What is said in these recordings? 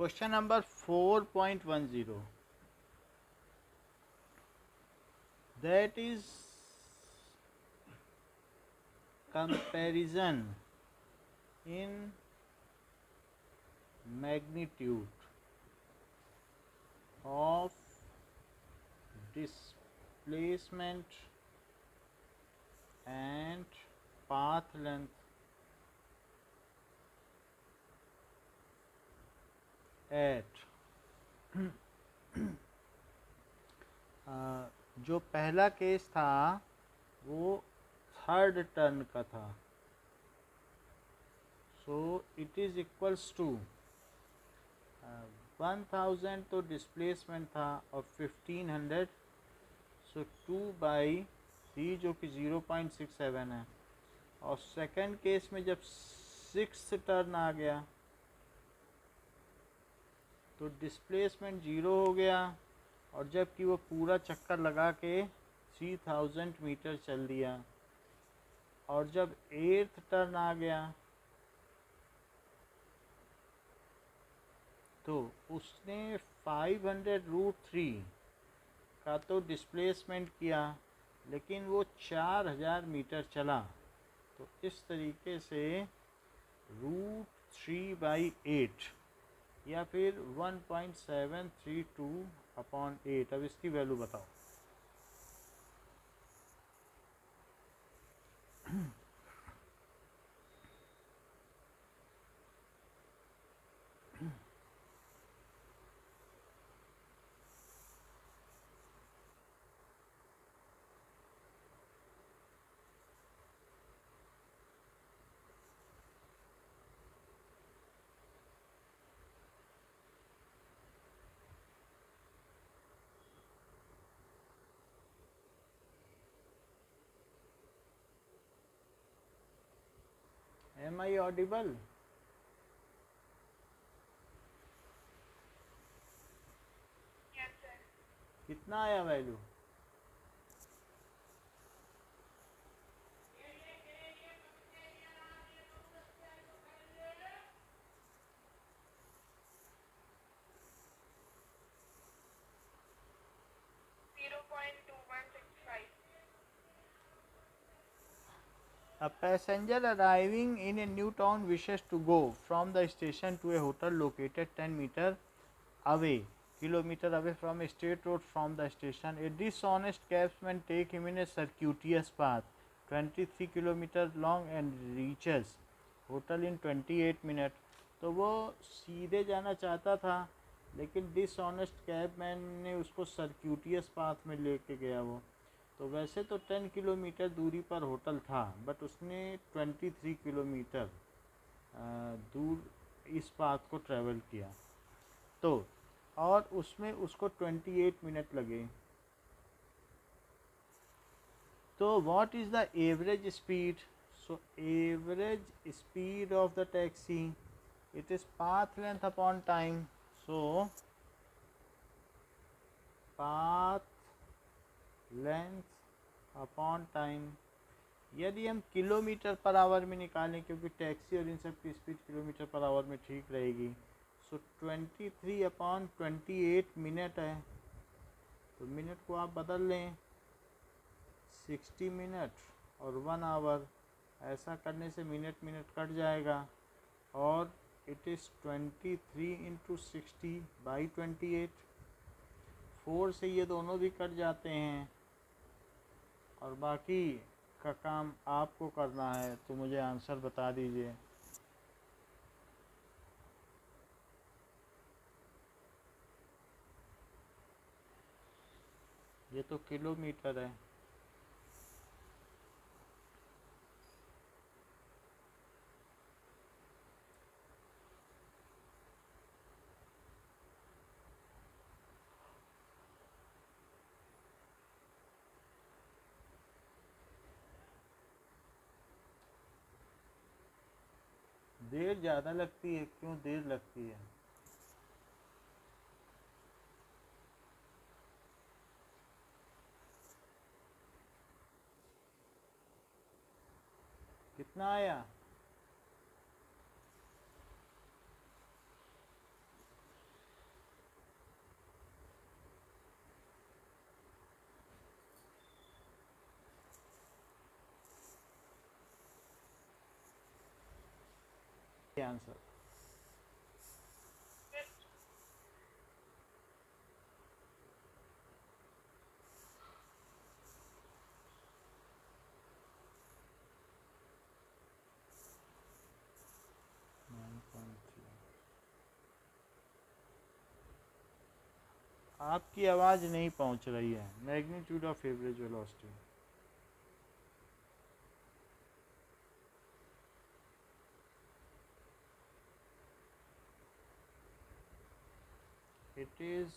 Question number 4.10. That is comparison in magnitude of displacement and path length at जो पहला case था वो third turn का था, so it is equals to 1000 तो डिस्प्लेसमेंट था और 1500, सो 2/3 जो कि 0.67 है। और सेकंड केस में जब 6th टर्न आ गया तो डिस्प्लेसमेंट 0 हो गया, और जबकि वो पूरा चक्कर लगा के 3000 मीटर चल दिया। और जब 8th टर्न आ गया तो उसने 500√3 का तो डिस्प्लेसमेंट किया, लेकिन वो 4000 मीटर चला। तो इस तरीके से √3/8 या फिर 1.732/8। अब इसकी वैल्यू बताओ। Am I audible? Yes, sir. कितना आया value? 0.2165. A passenger arriving in a new town wishes to go from the station to a hotel located 10 meter away, kilometer away from a straight road from the station. A dishonest cabman take him in a circuitous path, 23 kilometer long, and reaches hotel in 28 minute. तो वो सीधे जाना चाहता था, लेकिन dishonest कैबमैन ने उसको सर्क्यूटियस path में लेके गया। वो तो वैसे तो 10 किलोमीटर दूरी पर होटल था, बट उसने 23 किलोमीटर दूर इस पाथ को ट्रैवल किया। तो और उसमें उसको 28 मिनट लगे। तो what is the average speed? So average speed of the taxi, it is path length upon time. So path length upon time, यदि हम किलोमीटर पर आवर में निकालें, क्योंकि टैक्सी और इन सब की स्पीड किलोमीटर पर आवर में ठीक रहेगी, सो 23/28 मिनट है। तो मिनट को आप बदल लें 60 मिनट और 1 आवर, ऐसा करने से मिनट मिनट कट जाएगा। और इट इज़ 23 × 60/28। 4 से ये दोनों भी कट जाते हैं, और बाकी का काम आपको करना है। तो मुझे आंसर बता दीजिए। ये तो किलोमीटर है। देर ज़्यादा लगती है, क्यों देर लगती है? कितना आया? के आंसर? Fifth. आपकी आवाज़ नहीं पहुंच रही है. Magnitude of average velocity. It is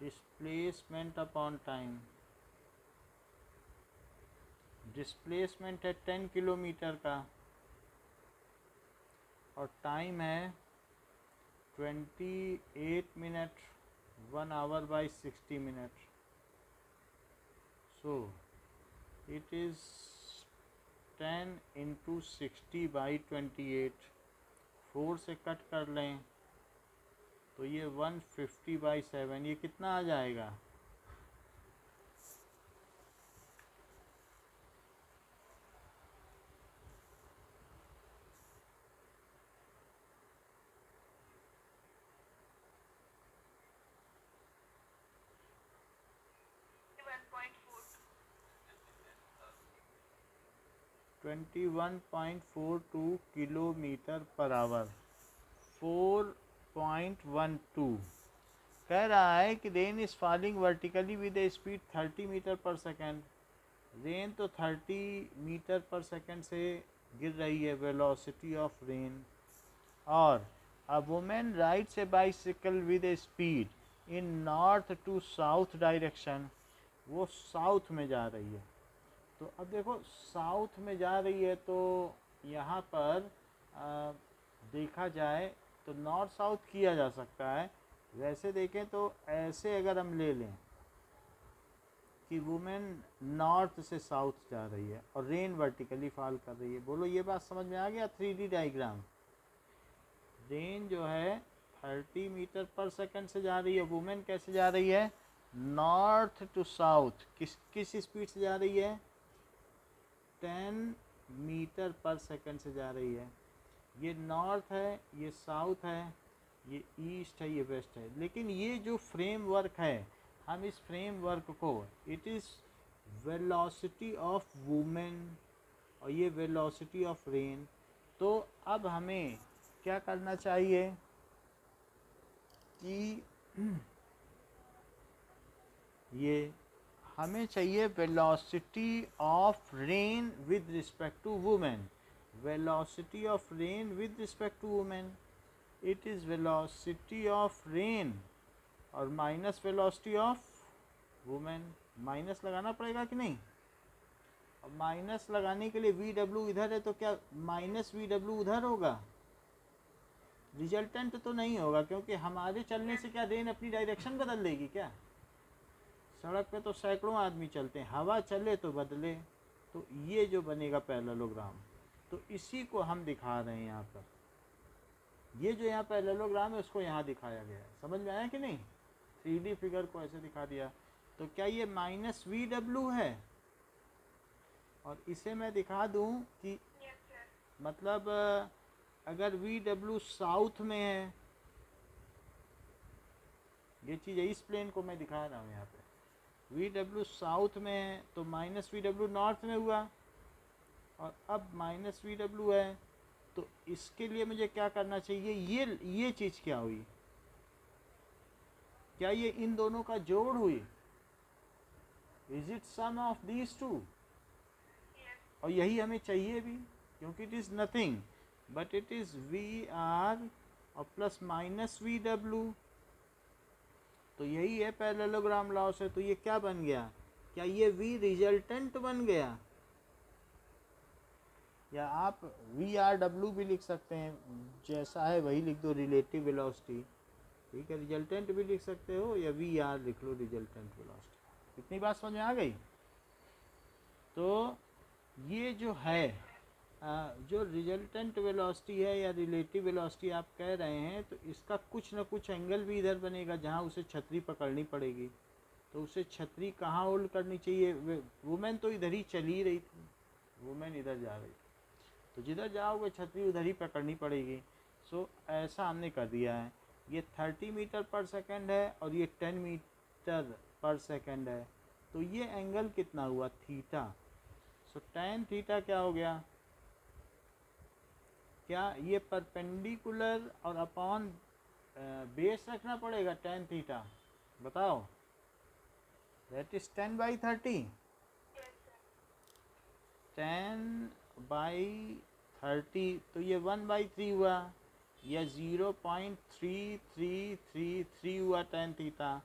displacement upon time. Displacement है 10 किलोमीटर का और टाइम है 28 minute 1 hour by 60 minute. So it is 10 into 60 by 28. 4 से कट कर लें तो ये 150 बाई 7. ये कितना आ जाएगा? $1.42. 21.42 किलोमीटर पर आवर. 4.12 कह रहा है कि rain is falling vertically with a speed 30 metre per second. Rain तो 30 मीटर पर सेकेंड से गिर रही है, वेलोसिटी ऑफ रेन. और a woman rides a bicycle with a speed in north to south direction. वो साउथ में जा रही है. तो अब देखो साउथ में जा रही है तो यहाँ पर देखा जाए तो नॉर्थ साउथ किया जा सकता है. वैसे देखें तो ऐसे अगर हम ले लें कि वुमेन नॉर्थ से साउथ जा रही है और रेन वर्टिकली फॉल कर रही है. बोलो ये बात समझ में आ गया? 3D diagram. रेन जो है 30 मीटर पर सेकंड से जा रही है. वुमेन कैसे जा रही है? North to south. किस स्पीड से जा रही है? 10 मीटर पर सेकंड से जा रही है. ये नॉर्थ है, ये साउथ है, ये ईस्ट है, ये वेस्ट है. लेकिन ये जो फ्रेमवर्क है, हम इस फ्रेमवर्क को, it is velocity of women और ये वेलोसिटी ऑफ रेन. तो अब हमें क्या करना चाहिए कि ये हमें चाहिए velocity of rain with respect to woman. Velocity of rain with respect to woman, it is velocity of rain और minus velocity of woman. Minus लगाना पड़ेगा कि नहीं? अब माइनस लगाने के लिए वी डब्ल्यू इधर है तो क्या माइनस वी डब्ल्यू उधर होगा? रिजल्टेंट तो नहीं होगा, क्योंकि हमारे चलने से क्या रेन अपनी डायरेक्शन बदल देगी क्या? सड़क पे तो सैकड़ों आदमी चलते हैं, हवा चले तो बदले. तो ये जो बनेगा पैरेललोग्राम, तो इसी को हम दिखा रहे हैं यहाँ पर. ये जो यहाँ पैरेललोग्राम है उसको यहाँ दिखाया गया है. समझ में आया कि नहीं? 3D फिगर को ऐसे दिखा दिया. तो क्या ये माइनस वी डब्ल्यू है? और इसे मैं दिखा दूँ कि Yes, sir. मतलब अगर वी डब्ल्यू साउथ में है, ये चीज़ है, इस प्लेन को मैं दिखा रहा हूँ यहाँ पे. वी डब्ल्यू साउथ में है तो माइनस वी डब्ल्यू नॉर्थ में हुआ. और अब माइनस वी डब्ल्यू है तो इसके लिए मुझे क्या करना चाहिए? ये चीज़ क्या हुई? क्या ये इन दोनों का जोड़ हुई? Is it sum of these two? Yes. और यही हमें चाहिए भी, क्योंकि it is nothing but it is V R और प्लस माइनस वी डब्ल्यू. तो यही है पैरेललोग्राम लॉ से. तो ये क्या बन गया? क्या ये वी रिजल्टेंट बन गया? या आप वी आर डब्ल्यू भी लिख सकते हैं, जैसा है वही लिख दो, रिलेटिव वेलोसिटी. ठीक है, रिजल्टेंट भी लिख सकते हो या वी आर लिख लो, रिजल्टेंट वेलोसिटी. इतनी बात समझ में आ गई? तो ये जो है जो रिजल्टेंट वेलोसिटी है या रिलेटिव वेलोसिटी आप कह रहे हैं, तो इसका कुछ ना कुछ एंगल भी इधर बनेगा जहाँ उसे छतरी पकड़नी पड़ेगी. तो उसे छतरी कहाँ होल्ड करनी चाहिए? वुमेन तो इधर ही चली रही थी, वुमेन इधर जा रही थी. तो जिधर जाओगे छतरी उधर ही पकड़नी पड़ेगी। सो ऐसा हमने कर दिया है। ये 30 मीटर पर सेकंड है और ये 10 मीटर पर सेकंड है। तो ये एंगल कितना हुआ, थीटा। सो tan थीटा क्या हो गया, क्या ये परपेंडिकुलर और अपॉन बेस रखना पड़ेगा tan थीटा, बताओ। That is 10/30। Yes, sir. 10/30 तो ये 1/3 हुआ या 0.3333 हुआ tan थीटा।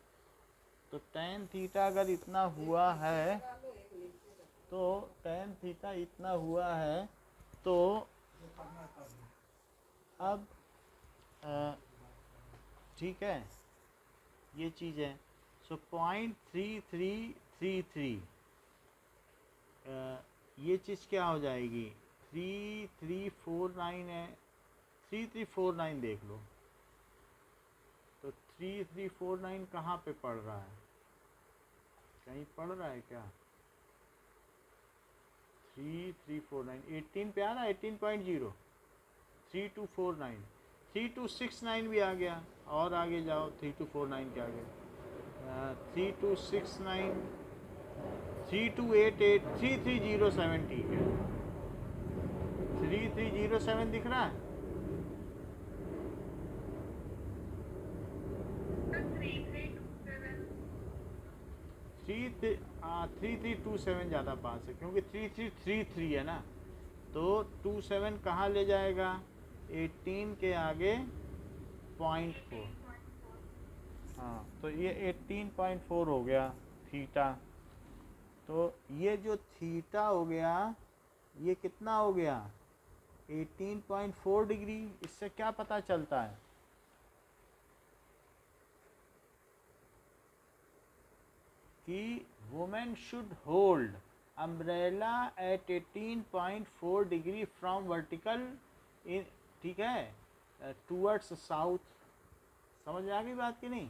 तो tan थीटा अगर इतना हुआ है तो tan थीटा इतना हुआ है तो अब ठीक है ये चीज़ है। सो 0.3333 ये चीज़ क्या हो जाएगी, 3349 है, 3349 देख लो। तो 3349 कहाँ पे पड़ रहा है, कहीं पड़ रहा है क्या, 3349 18 पे आ रहा है, 18.0 3249 3269 भी आ गया, और आगे जाओ 3249 के आगे 3269 3288 3307 ठीक है, 3307 दिख रहा है। Sir, 3327. 3327 ज़्यादा पास है क्योंकि 3333 है ना, तो 27 कहाँ ले जाएगा, 18 के आगे 0.4। 18.4. हाँ तो ये 18.4 हो गया थीटा। तो ये जो थीटा हो गया ये कितना हो गया 18.4 डिग्री। इससे क्या पता चलता है कि women should hold umbrella at 18.4 degree from vertical in, ठीक है, टूवर्ड्स साउथ। समझ में आ गई बात कि नहीं,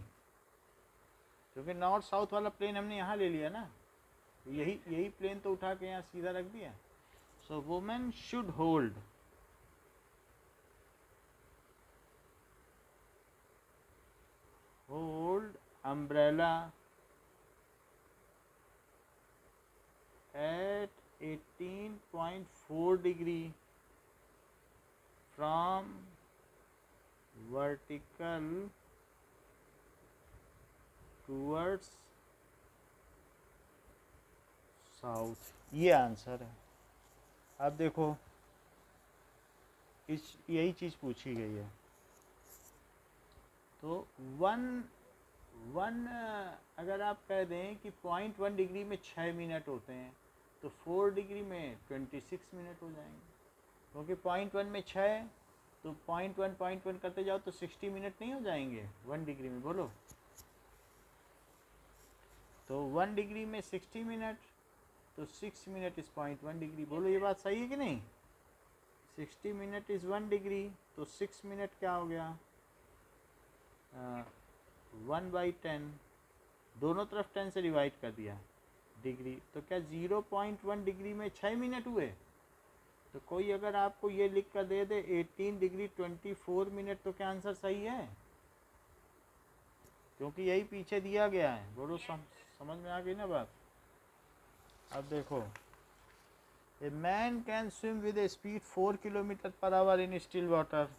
क्योंकि नॉर्थ साउथ वाला प्लेन हमने यहाँ ले लिया ना, यही प्लेन तो उठा के यहाँ सीधा रख दिया। सो women should hold umbrella at 18.4 degree from vertical towards south. ये आंसर है। अब देखो यही चीज़ पूछी गई है। तो वन अगर आप कह दें कि 0.1 डिग्री में 6 मिनट होते हैं तो 4 डिग्री में 26 मिनट हो जाएंगे, क्योंकि 0.1 में 6 तो 0.1 करते जाओ तो 60 मिनट नहीं हो जाएंगे 1 डिग्री में, बोलो। तो 1 डिग्री में 60 मिनट तो 6 मिनट इज़ 0.1 डिग्री, बोलो ये बात सही है कि नहीं। 60 मिनट इज़ 1 डिग्री तो 6 मिनट क्या हो गया 1/10, दोनों तरफ 10 से डिवाइड कर दिया डिग्री, तो क्या 0.1 डिग्री में 6 मिनट हुए। तो कोई अगर आपको ये लिख कर दे दे 18 डिग्री 24 मिनट तो क्या आंसर सही है, क्योंकि यही पीछे दिया गया है। बोलो समझ में आ गई ना बात। अब देखो a man can swim with a speed 4 kilometre per hour in still water.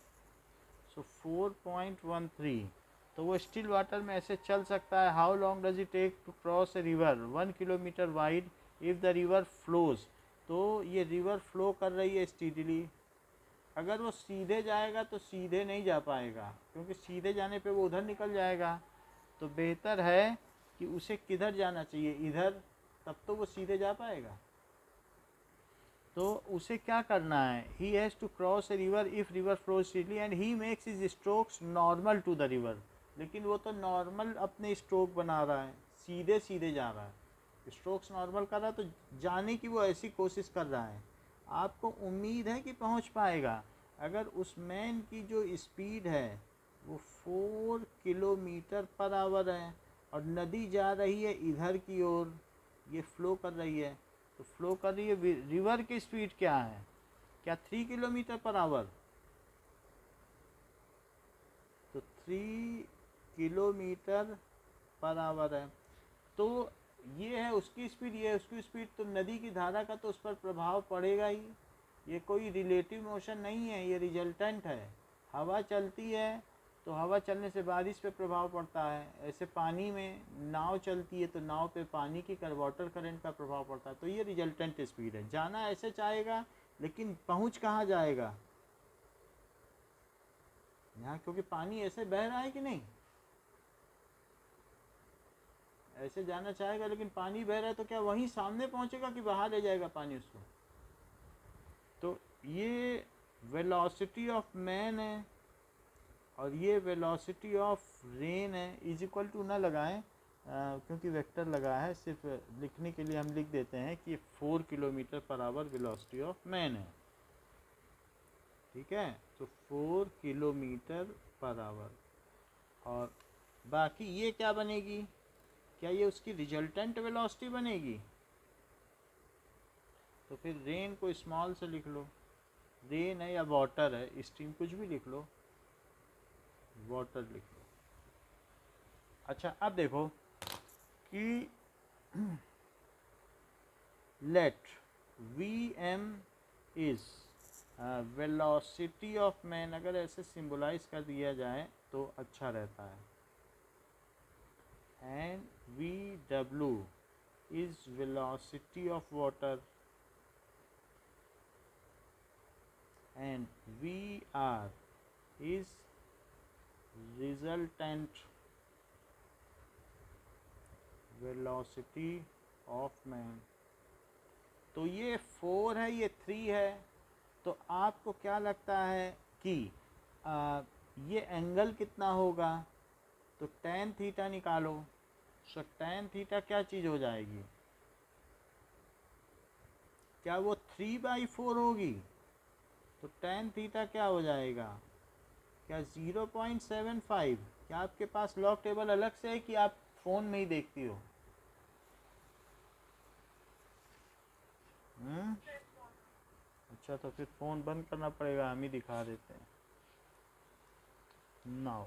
So 4.13, तो वो स्टिल वाटर में ऐसे चल सकता है। How long does it take to cross a river 1 kilometre wide if the river flows. तो ये river flow कर रही है स्टीडली, अगर वो सीधे जाएगा तो सीधे नहीं जा पाएगा, क्योंकि सीधे जाने पे वो उधर निकल जाएगा। तो बेहतर है कि उसे किधर जाना चाहिए, इधर, तब तो वो सीधे जा पाएगा। तो उसे क्या करना है, he has to cross a river if river flows steadily and he makes his strokes normal to the river. लेकिन वो तो नॉर्मल अपने स्ट्रोक बना रहा है, सीधे सीधे जा रहा है, स्ट्रोक्स नॉर्मल कर रहा है, तो जाने की वो ऐसी कोशिश कर रहा है। आपको उम्मीद है कि पहुंच पाएगा। अगर उस मैन की जो स्पीड है वो 4 किलोमीटर पर आवर है और नदी जा रही है इधर की ओर, ये फ्लो कर रही है, तो फ्लो कर रही है, रिवर की स्पीड क्या है क्या 3 किलोमीटर पर आवर? तो 3 किलोमीटर पर आवर है, तो ये है उसकी स्पीड, ये है उसकी स्पीड, तो नदी की धारा का तो उस पर प्रभाव पड़ेगा ही। ये कोई रिलेटिव मोशन नहीं है, ये रिजल्टेंट है। हवा चलती है तो हवा चलने से बारिश पे प्रभाव पड़ता है, ऐसे पानी में नाव चलती है तो नाव पे पानी की वाटर करंट का प्रभाव पड़ता है। तो ये रिजल्टेंट स्पीड है। जाना ऐसे चाहेगा लेकिन पहुंच कहाँ जाएगा यहाँ, क्योंकि पानी ऐसे बह रहा है कि नहीं, ऐसे जाना चाहेगा लेकिन पानी बह रहा है तो क्या वहीं सामने पहुंचेगा कि बाहर ले जाएगा पानी उसको? तो ये वेलोसिटी ऑफ मैन है और ये वेलोसिटी ऑफ रेन है। इज इक्वल टू ना लगाएं क्योंकि वेक्टर लगा है, सिर्फ लिखने के लिए हम लिख देते हैं कि 4 kilometre per our velocity of man है। ठीक है, तो 4 किलोमीटर पर आवर। और बाकी ये क्या बनेगी, क्या ये उसकी रिजल्टेंट वेलोसिटी बनेगी? तो फिर रेन को स्मॉल से लिख लो, रेन है या वाटर है, स्ट्रीम कुछ भी लिख लो, वाटर लिख लो। अच्छा अब देखो कि let V M is velocity of man, अगर ऐसे सिंबलाइज कर दिया जाए तो अच्छा रहता है। And V W is velocity of water and VR is resultant velocity of man। तो ये 4 है, ये 3 है, तो आपको क्या लगता है कि ये एंगल कितना होगा? तो tan थीटा निकालो। सो tan थीटा क्या चीज़ हो जाएगी? क्या वो 3/4 होगी? तो tan थीटा क्या हो जाएगा? क्या 0.75? क्या आपके पास लॉग टेबल अलग से है कि आप फ़ोन में ही देखती हो? अच्छा, तो फिर फ़ोन बंद करना पड़ेगा, हम ही दिखा देते हैं। नाउ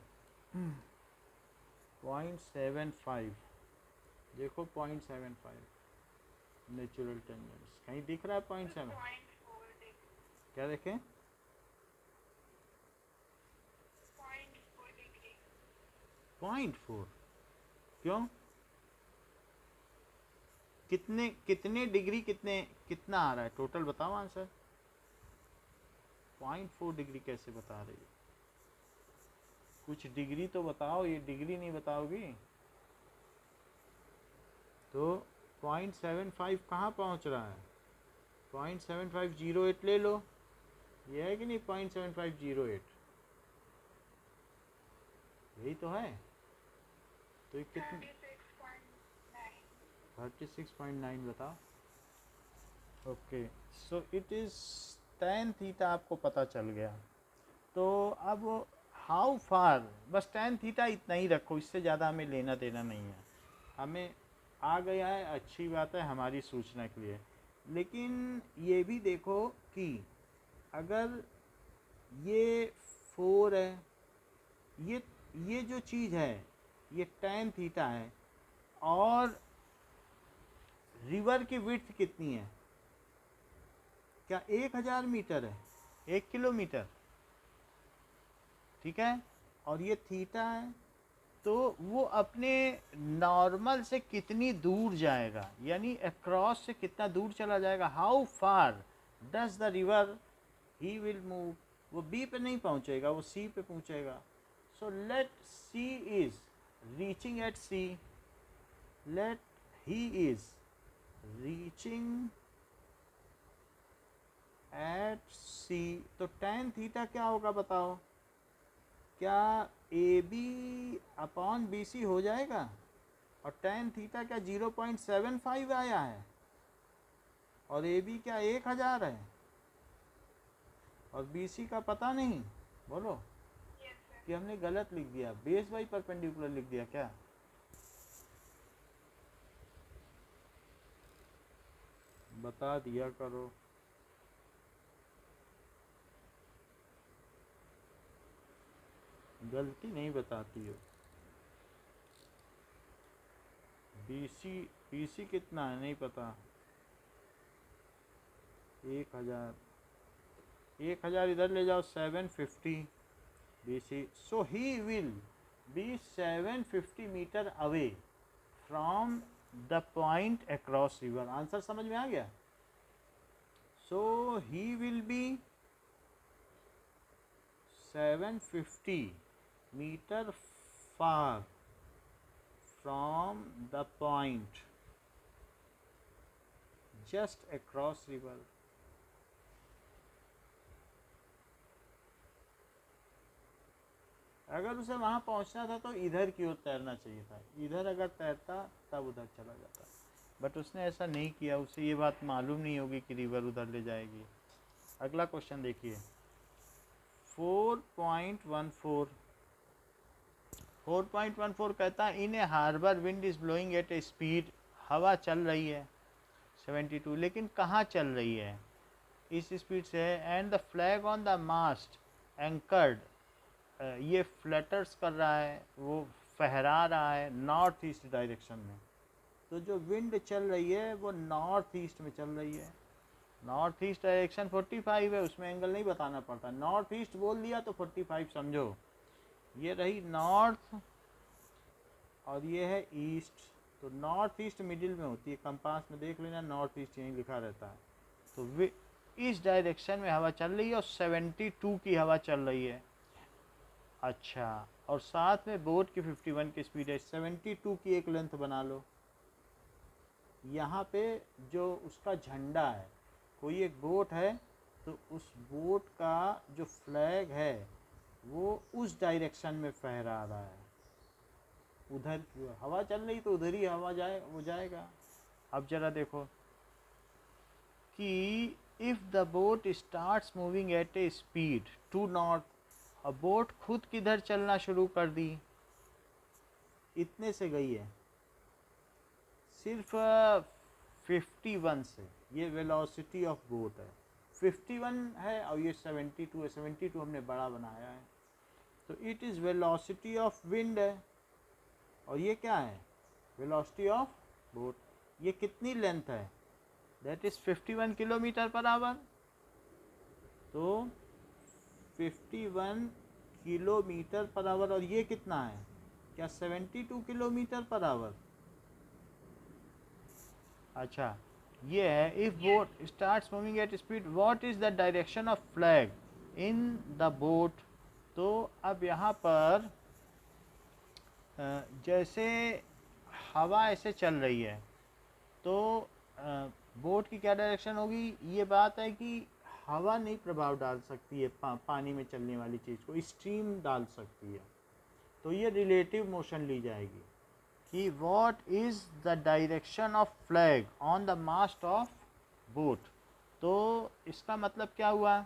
0.75 देखो, 0.75 नेचुरल टेंजेंस कहीं दिख रहा है? 0.7 क्या देखें? 0.4 क्यों? कितने डिग्री, कितना आ रहा है टोटल? बताओ आंसर। 0.4 डिग्री कैसे बता रही है? कुछ डिग्री तो बताओ, ये डिग्री नहीं बताओगी तो 0.75 कहाँ पहुँच रहा है? 0.7508 ले लो, ये है कि नहीं? 0.7508 यही तो है। तो ये कितनी? 36.9 बताओ। Okay, so it is tan theta, आपको पता चल गया। तो अब हाउ फार, बस tan थीटा इतना ही रखो, इससे ज़्यादा हमें लेना देना नहीं है। हमें आ गया है, अच्छी बात है हमारी सूचना के लिए। लेकिन ये भी देखो कि अगर ये 4 है, ये जो चीज़ है ये tan थीटा है, और रिवर की विड्थ कितनी है? क्या 1000 मीटर है? 1 किलोमीटर, ठीक है, और ये थीटा है, तो वो अपने नॉर्मल से कितनी दूर जाएगा, यानी अक्रॉस से कितना दूर चला जाएगा? How far does the river he will move. वो बी पे नहीं पहुंचेगा, वो सी पे पहुंचेगा। So let C is reaching at C, let he is reaching at C. तो tan थीटा क्या होगा बताओ? क्या A B upon B C हो जाएगा? और tan थीटा क्या 0.75 आया है, और ए बी क्या 1000 है, और बी सी का पता नहीं? बोलो कि हमने गलत लिख दिया, बेस बाई परपेंडिकुलर लिख दिया क्या? बता दिया करो। गलती नहीं बताती हो। बीसी बीसी कितना है नहीं पता। 1000 इधर ले जाओ 750 BC. So he will be 750 metre away from the point across river. Answer समझ में आ गया. So he will be 750 meter far from the point just across river. अगर उसे वहाँ पहुँचना था तो इधर की ओर तैरना चाहिए था. इधर अगर तैरता तब उधर चला जाता, बट उसने ऐसा नहीं किया. उसे ये बात मालूम नहीं होगी कि रिवर उधर ले जाएगी. अगला क्वेश्चन देखिए 4.14 कहता है in a harbour wind is blowing at a speed. हवा चल रही है 72, लेकिन कहाँ चल रही है, इस स्पीड से है. And the flag on the mast anchored, ये फ्लटर्स कर रहा है, वो फहरा रहा है नॉर्थ ईस्ट डायरेक्शन में. तो जो विंड चल रही है वो नॉर्थ ईस्ट में चल रही है. नॉर्थ ईस्ट डायरेक्शन 45 है, उसमें एंगल नहीं बताना पड़ता. नॉर्थ ईस्ट बोल दिया तो 45 समझो. ये रही नॉर्थ और ये है ईस्ट. तो नॉर्थ ईस्ट मिडिल में होती है. कंपास में देख लेना नॉर्थ ईस्ट यहीं लिखा रहता है. तो इस डायरेक्शन में हवा चल रही है और 72 की हवा चल रही है. अच्छा, और साथ में बोट की 51 की स्पीड है. 72 की एक लेंथ बना लो. यहाँ पे जो उसका झंडा है, कोई एक बोट है तो उस बोट का जो फ्लैग है वो उस डायरेक्शन में फहरा रहा है. उधर की हवा चल रही तो उधर ही हवा वो जाएगा. अब जरा देखो कि if the boat starts moving at a speed to north. अब बोट खुद किधर चलना शुरू कर दी, इतने से गई है सिर्फ 51 से. ये वेलोसिटी ऑफ बोट है 51 है और ये 72 है. 72 हमने बड़ा बनाया है तो it is velocity of wind है. और ये क्या है, वेलोसिटी ऑफ बोट. ये कितनी लेंथ है, that is 51 kilometre per our. तो 51 किलोमीटर पर आवर. और ये कितना है, क्या 72 किलोमीटर पर आवर. अच्छा, ये है if boat starts moving at speed what is the direction of flag in the boat. तो अब यहाँ पर जैसे हवा ऐसे चल रही है तो बोट की क्या डायरेक्शन होगी. ये बात है कि हवा नहीं प्रभाव डाल सकती है पानी में चलने वाली चीज़ को, स्ट्रीम डाल सकती है. तो ये रिलेटिव मोशन ली जाएगी कि what is the direction of flag on the mast of boat. तो इसका मतलब क्या हुआ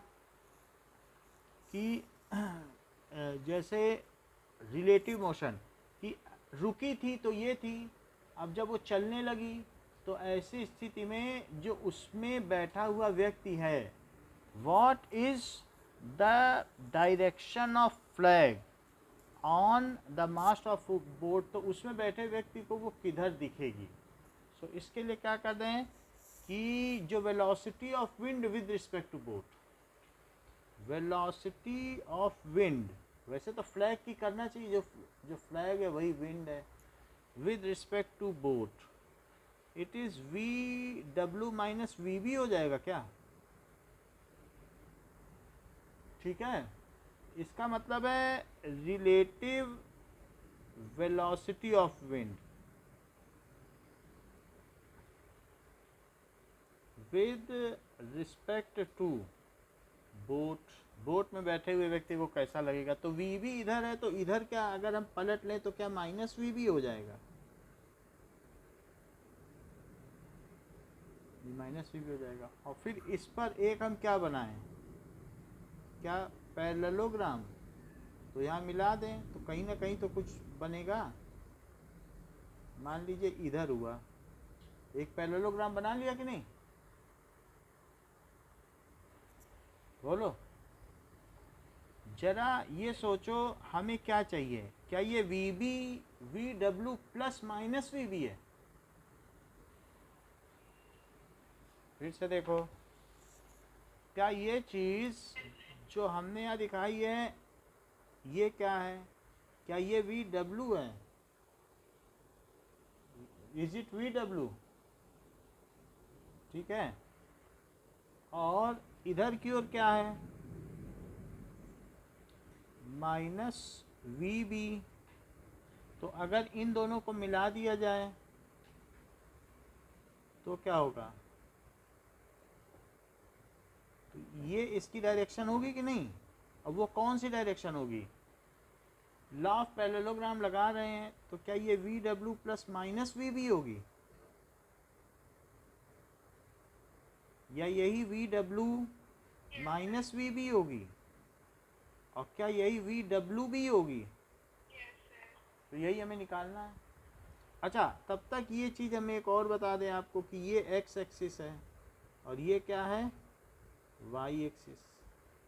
कि जैसे रिलेटिव मोशन कि रुकी थी तो ये थी, अब जब वो चलने लगी तो ऐसी स्थिति में जो उसमें बैठा हुआ व्यक्ति है, what is the direction of flag on the mast of boat. तो उसमें बैठे व्यक्ति को वो किधर दिखेगी. सो इसके लिए क्या कर दें कि जो velocity of wind with respect to boat, velocity of wind, वैसे तो फ्लैग की करना चाहिए, जो फ्लैग है वही विंड है. With respect to boat it is VW minus VB हो जाएगा क्या. ठीक है, इसका मतलब है relative velocity of wind with respect to boat. Boat में बैठे हुए व्यक्ति को कैसा लगेगा. तो VB इधर है तो इधर क्या अगर हम पलट लें तो क्या माइनस VB हो जाएगा. माइनस VB हो जाएगा. और फिर इस पर एक हम क्या बनाएं, क्या पैरेललोग्राम. तो यहाँ मिला दें तो कहीं ना कहीं तो कुछ बनेगा. मान लीजिए इधर हुआ, एक पैरेललोग्राम बना लिया कि नहीं, बोलो. जरा ये सोचो हमें क्या चाहिए, क्या ये V B V W plus minus V B है? फिर से देखो, क्या ये चीज़ जो हमने यहाँ दिखाई है ये क्या है? क्या ये वी डब्ल्यू है? Is it V W? ठीक है, और इधर की ओर क्या है? Minus V B. तो अगर इन दोनों को मिला दिया जाए तो क्या होगा? तो ये इसकी डायरेक्शन होगी कि नहीं? अब वो कौन सी डायरेक्शन होगी? लॉ ऑफ पैरेललोग्राम लगा रहे हैं तो क्या ये V W plus minus V B होगी, या यही V W minus V B होगी, और क्या यही वी डब्ल्यू बी होगी? तो यही हमें निकालना है। अच्छा, तब तक ये चीज़ हमें एक और बता दें आपको कि ये एक्स एक्सिस है और ये क्या है? Y axis.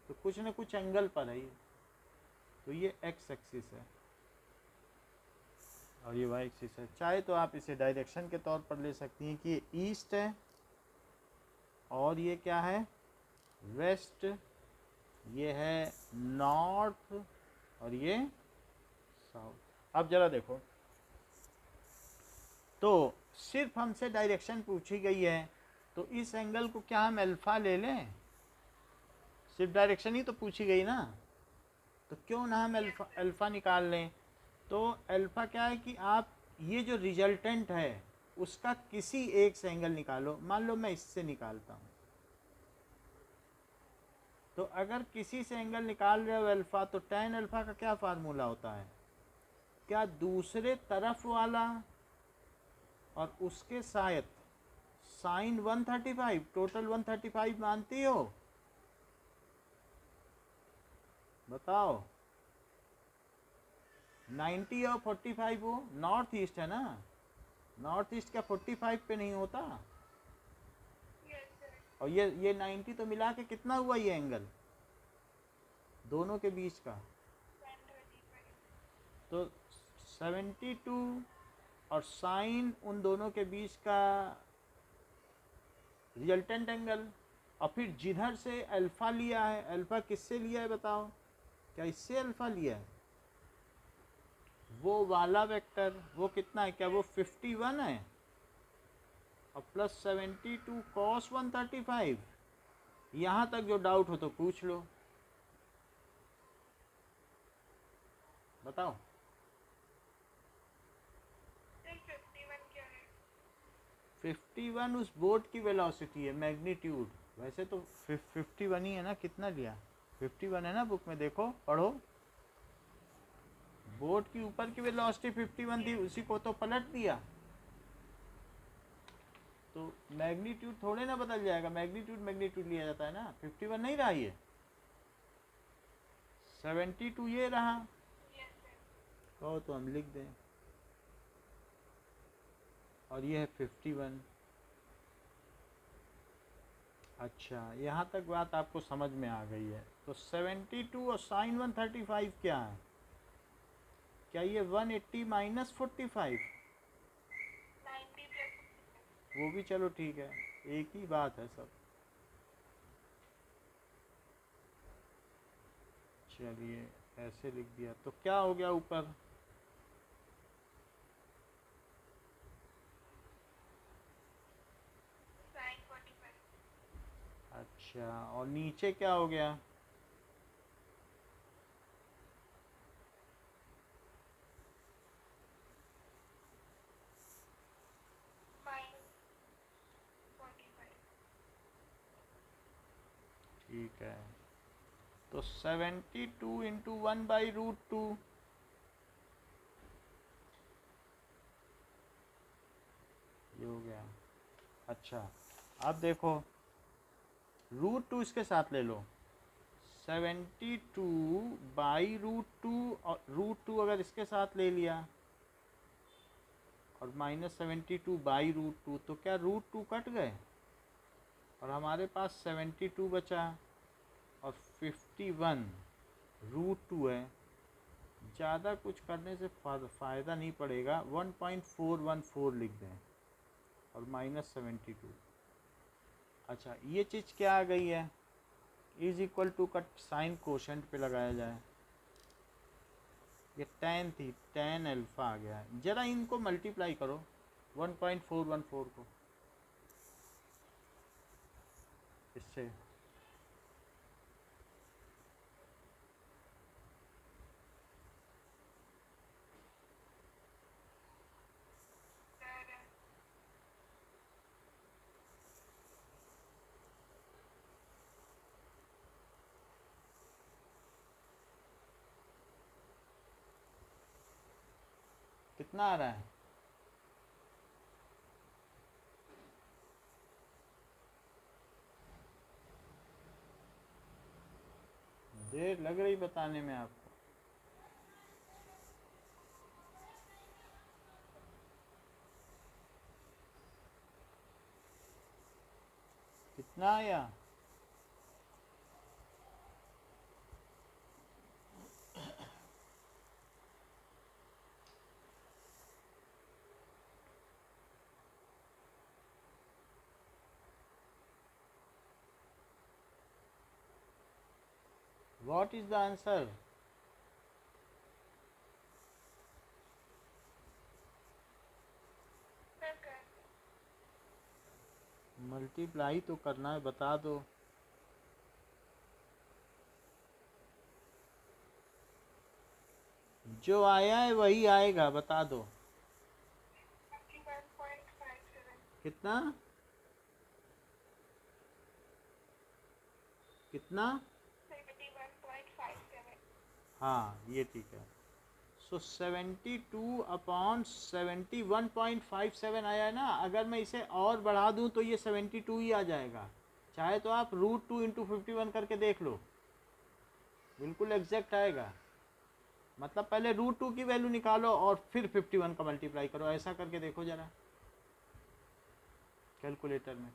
तो कुछ ना कुछ एंगल पर है ये, तो ये एक्स एक्सिस है और ये वाई एक्सिस है। चाहे तो आप इसे डायरेक्शन के तौर पर ले सकती हैं कि ये ईस्ट है और ये क्या है? वेस्ट। ये है नॉर्थ और ये साउथ। अब ज़रा देखो, तो सिर्फ हमसे डायरेक्शन पूछी गई है तो इस एंगल को क्या हम अल्फ़ा ले लें? सिर्फ डायरेक्शन ही तो पूछी गई ना, तो क्यों ना हम अल्फ़ा निकाल लें। तो अल्फ़ा क्या है कि आप ये जो रिजल्टेंट है उसका किसी एक से एंगल निकालो। मान लो मैं इससे निकालता हूँ, तो अगर किसी से एंगल निकाल रहे हो अल्फ़ा, तो tan अल्फ़ा का क्या फार्मूला होता है? क्या दूसरे तरफ वाला और उसके साथ साइन 135, टोटल 135 मानती हो? बताओ। 90 और 45 हो, नॉर्थ ईस्ट है ना, नॉर्थ ईस्ट क्या 45 पे नहीं होता? और ये 90 तो मिला के कितना हुआ ये एंगल दोनों के बीच का? तो 72 और साइन उन दोनों के बीच का रिजल्टेंट एंगल। और फिर जिधर से अल्फ़ा लिया है, अल्फ़ा किससे लिया है बताओ? क्या इससे अल्फ़ा लिया है? वो वाला वेक्टर वो कितना है? क्या वो 51 है? और प्लस 72 कॉस 135। यहाँ तक जो डाउट हो तो पूछ लो, बताओ। 51 उस बोट की वेलोसिटी है, मैग्नीट्यूड। वैसे तो 51 ही है ना, कितना लिया? 51 है ना, बुक में देखो, पढ़ो। बोट की ऊपर की वेलोसिटी 51 थी, उसी को तो पलट दिया। तो मैग्नीट्यूड थोड़े ना बदल जाएगा, मैग्नीट्यूड लिया जाता है ना। 51 नहीं रहा ये, 72 ये रहा। कहो तो हम लिख दें, और ये है 51। अच्छा, यहाँ तक बात आपको समझ में आ गई है। तो 72 और साइन 135 क्या है? क्या ये 180 माइनस 45? वो भी चलो ठीक है, एक ही बात है सब। चलिए ऐसे लिख दिया तो क्या हो गया ऊपर? अच्छा, और नीचे क्या हो गया? ठीक है, तो 72 इंटू 1/√2, ये हो गया। अच्छा, अब देखो √2 इसके साथ ले लो, 72/√2, और √2 अगर इसके साथ ले लिया और माइनस 72/√2, तो क्या √2 कट गए और हमारे पास 72 बचा और 51 √2 है, ज़्यादा कुछ करने से फ़ायदा नहीं पड़ेगा, 1.414 लिख दें और -72। अच्छा ये चीज़ क्या आ गई है, इज इक्वल टू का साइन कोशेंट पे लगाया जाए, ये tan थी, tan अल्फ़ा आ गया है। ज़रा इनको मल्टीप्लाई करो 1.414 को इससे, sir. कितना आ रहा है? देर लग रही बताने में आपको? कितना आया? What is the answer? Sir. Multiply तो करना है, बता दो। जो आया है वही आएगा, बता दो 51.57. कितना कितना। 71.57. हाँ ये ठीक है। सो 72/71.57 आया है ना। अगर मैं इसे और बढ़ा दूं तो ये 72 ही आ जाएगा। चाहे तो आप √2 × 51 करके देख लो, बिल्कुल एग्जैक्ट आएगा। मतलब पहले √2 की वैल्यू निकालो और फिर 51 का मल्टीप्लाई करो, ऐसा करके देखो ज़रा कैलकुलेटर में।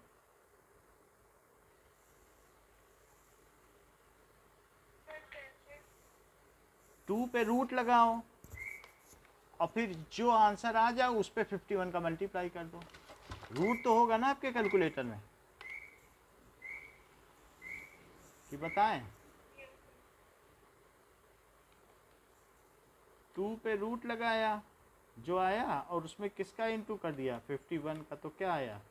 Sir, कैसे? 2 पे रूट लगाओ और फिर जो आंसर आ जाए उस पर 51 का मल्टीप्लाई कर दो। रूट तो होगा ना आपके कैलकुलेटर में, कि बताएं? Yes, sir. 2 पे रूट लगाया, जो आया, और उसमें किसका इंटू कर दिया 51 का, तो क्या आया?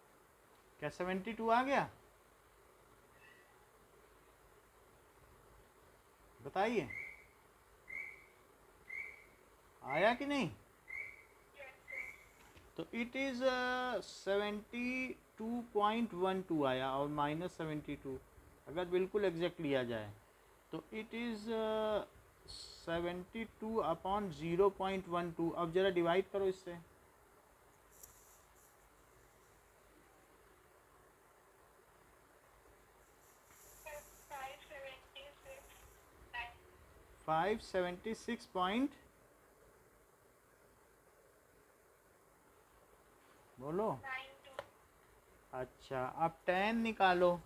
क्या 72 आ गया? बताइए, आया कि नहीं? Yes, sir. तो इट इज़ 72.12 आया और -72 अगर बिल्कुल एग्जैक्ट लिया जाए तो इट इज़ 72/0.12। अब ज़रा डिवाइड करो इससे। Sir, 576. 576 पॉइंट, बोलो। 92. अच्छा अब tan निकालो।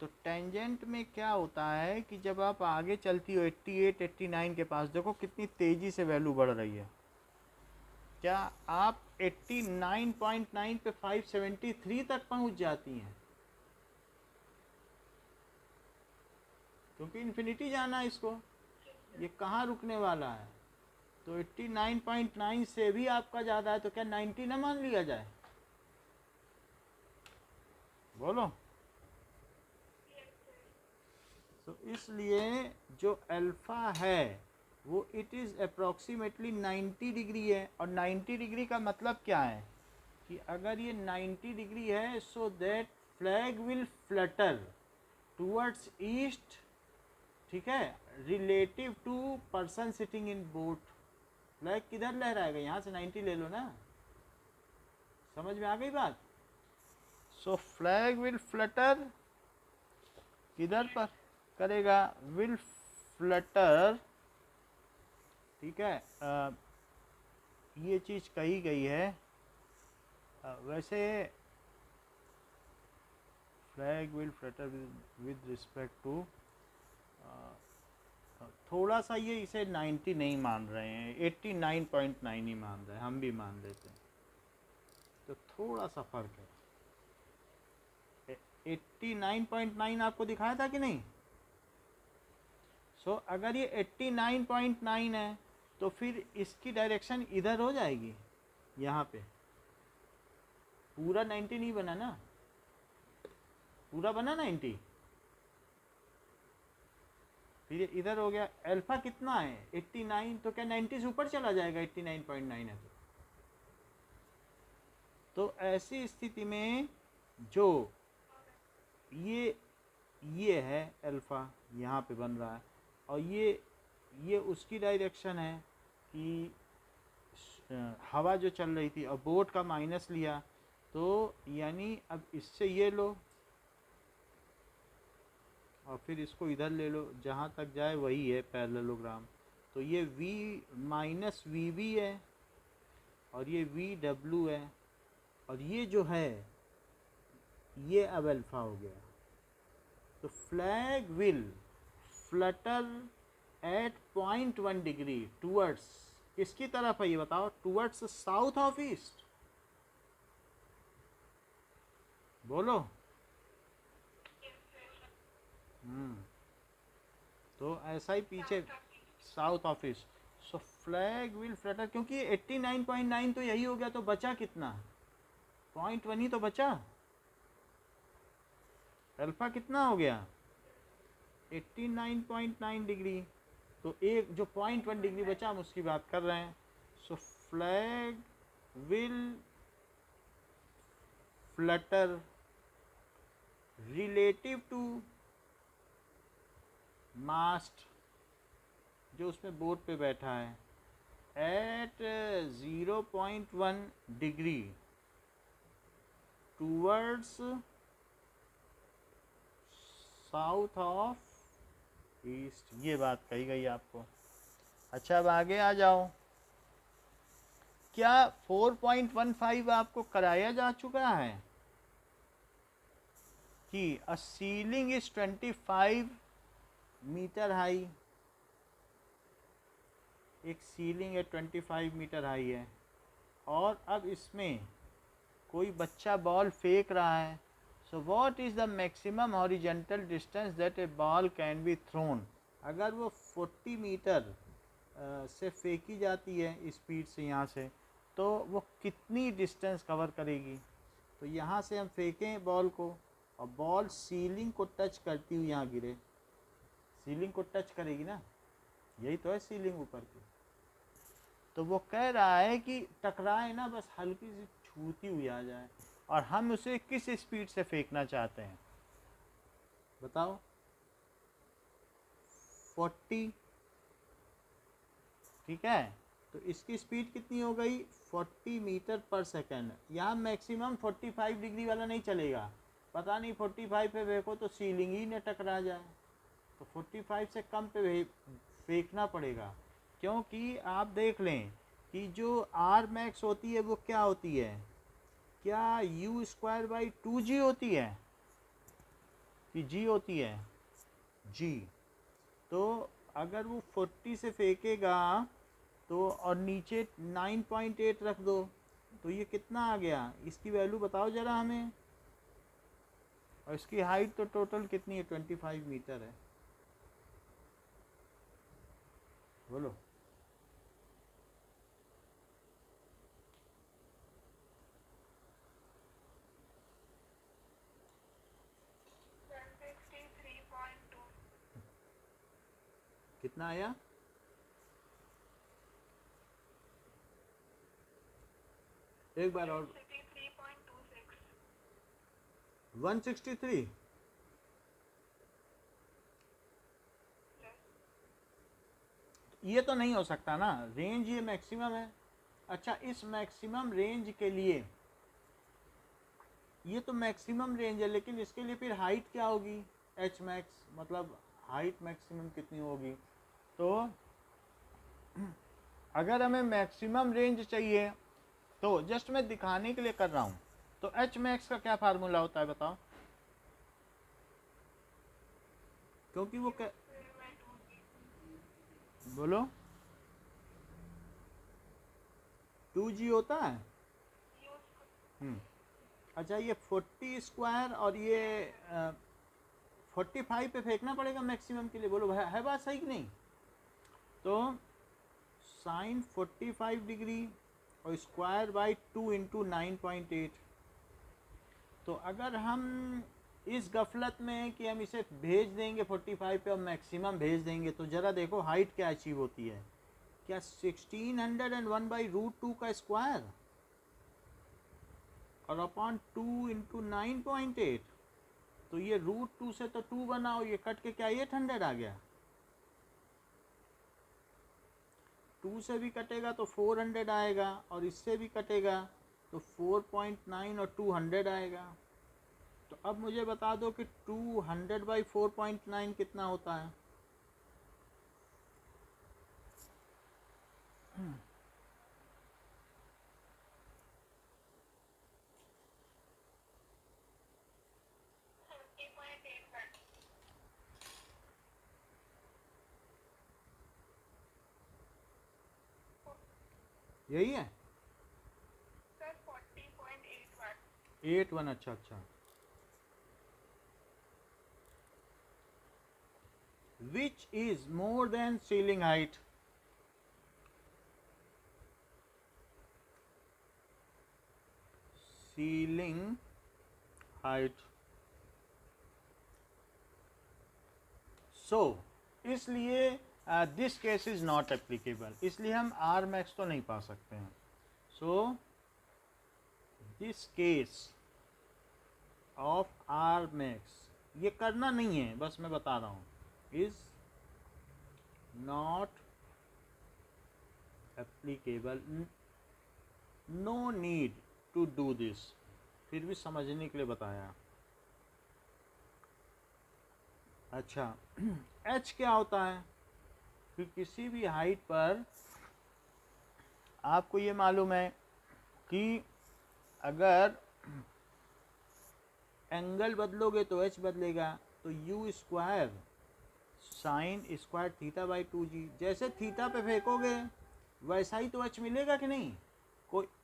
तो टेंजेंट में क्या होता है कि जब आप आगे चलती हो 88 89 के पास, देखो कितनी तेज़ी से वैल्यू बढ़ रही है। क्या आप 89.9 पे 573 तक पहुंच जाती हैं, क्योंकि इन्फिनिटी जाना है इसको, ये कहाँ रुकने वाला है। तो 89.9 से भी आपका ज़्यादा है, तो क्या 90 ना मान लिया जाए? बोलो। Yes, sir. तो इसलिए जो अल्फ़ा है वो इट इज़ अप्रॉक्सीमेटली 90 डिग्री है। और 90 डिग्री का मतलब क्या है कि अगर ये 90 डिग्री है so that flag will flutter towards east, ठीक है, relative to person sitting in boat. Flag किधर लहराएगा, यहाँ से 90 ले लो ना, समझ में आ गई बात? सो फ्लैग विल फ्लटर किधर पर करेगा, विल फ्लटर, ठीक है। ये चीज़ कही गई है। वैसे flag will flutter with respect to थोड़ा सा ये इसे 90 नहीं मान रहे हैं, 89.9 ही मान रहे हैं, हम भी मान लेते हैं, तो थोड़ा सा फर्क है। 89.9 आपको दिखाया था कि नहीं? सो अगर ये 89.9 है तो फिर इसकी डायरेक्शन इधर हो जाएगी, यहाँ पे पूरा 90 नहीं बना ना, पूरा बना 90, फिर ये इधर हो गया। अल्फा कितना है 89, तो क्या 90 से ऊपर चला जाएगा 89.9 है तो ऐसी स्थिति में जो ये है अल्फा यहाँ पे बन रहा है, और ये उसकी डायरेक्शन है कि हवा जो चल रही थी, और बोट का माइनस लिया, तो यानी अब इससे ये लो और फिर इसको इधर ले लो, जहाँ तक जाए वही है पैरेललोग्राम। तो ये v माइनस वी बी है और ये वी डब्ल्यू है, और ये जो है ये अब अल्फा हो गया। तो flag will flutter at 0.1 degree towards, किसकी तरफ है ये बताओ? टूवर्ड्स साउथ ऑफ ईस्ट, बोलो। तो ऐसा ही पीछे south of east. So flag will Flutter, क्योंकि 89.9 तो यही हो गया, तो बचा कितना? 0.1 ही तो बचा। अल्फा कितना हो गया? 89.9 डिग्री। तो एक जो 0.1 डिग्री बचा हम उसकी बात कर रहे हैं। So flag will flutter relative to mast, जो उसमें बोट पे बैठा है, at 0.1 degree towards south of east. ये बात कही गई आपको। अच्छा, अब आगे आ जाओ। क्या 4.15 आपको कराया जा चुका है कि अ सीलिंग इज 25 मीटर हाई? एक सीलिंग है 25 मीटर हाई है, और अब इसमें कोई बच्चा बॉल फेंक रहा है। So what is the maximum horizontal distance that A ball can be thrown? अगर वो 40 मीटर से फेंकी जाती है स्पीड से यहाँ से, तो वो कितनी डिस्टेंस कवर करेगी? तो यहाँ से हम फेंकें बॉल को, और बॉल सीलिंग को टच करती हुई यहाँ गिरे, सीलिंग को टच करेगी ना, यही तो है सीलिंग ऊपर की। तो वो कह रहा है कि टकराए ना, बस हल्की सी छूती हुई आ जाए, और हम उसे किस स्पीड से फेंकना चाहते हैं बताओ? 40, ठीक है। तो इसकी स्पीड कितनी हो गई? 40 मीटर पर सेकेंड। यहाँ मैक्सिमम 45 डिग्री वाला नहीं चलेगा, पता नहीं 45 पे फेंको तो सीलिंग ही न टकरा जाए, तो 45 से कम पे फेंकना पड़ेगा। क्योंकि आप देख लें कि जो आर मैक्स होती है वो क्या होती है? क्या यू स्क्वायर बाई 2g होती है कि जी होती है? जी। तो अगर वो 40 से फेंकेगा तो, और नीचे 9.8 रख दो, तो ये कितना आ गया? इसकी वैल्यू बताओ ज़रा हमें। और इसकी हाइट तो टोटल कितनी है? 25 मीटर है, बोलो। कितना आया? एक बार और। 163। ये तो नहीं हो सकता ना, रेंज ये मैक्सिमम है। अच्छा, इस मैक्सिमम रेंज के लिए, ये तो मैक्सिमम रेंज है, लेकिन इसके लिए फिर हाइट क्या होगी? एच मैक्स, मतलब हाइट मैक्सिमम कितनी होगी? तो अगर हमें मैक्सिमम रेंज चाहिए, तो जस्ट मैं दिखाने के लिए कर रहा हूँ, तो एच मैक्स का क्या फार्मूला होता है बताओ? क्योंकि वो बोलो 2G होता है। use अच्छा ये 40 स्क्वायर और ये 45 पे फेंकना पड़ेगा मैक्सिमम के लिए, बोलो है बात सही कि नहीं। तो साइन 45 डिग्री और स्क्वायर बाई 2 इंटू 9.8। तो अगर हम इस गफलत में हैं कि हम इसे भेज देंगे 45 पे और मैक्सिमम भेज देंगे, तो ज़रा देखो हाइट क्या अचीव होती है, क्या 1601/√2 का स्क्वायर और अपॉन 2 इंटू 9.8। तो ये √2 से तो 2 बना और ये कट के क्या 800 आ गया। 2 से भी कटेगा तो 400 आएगा और इससे भी कटेगा तो 4.9 और 200 आएगा। तो अब मुझे बता दो कि 200/4.9 कितना होता है। यही है 8 1। अच्छा अच्छा। Which is more than ceiling height. Ceiling height. So इसलिए this case is not applicable, इसलिए हम आर मैक्स तो नहीं पा सकते हैं। So this case of R max, ये करना नहीं है, बस मैं बता रहा हूँ, is not applicable. No need to do this, फिर भी समझने के लिए बताया। अच्छा एच क्या होता है कि किसी भी हाइट पर आपको ये मालूम है कि अगर एंगल बदलोगे तो एच बदलेगा। तो u square sine square θ/2g, जैसे थीटा पे फेंकोगे वैसा ही तो एच मिलेगा कि नहीं।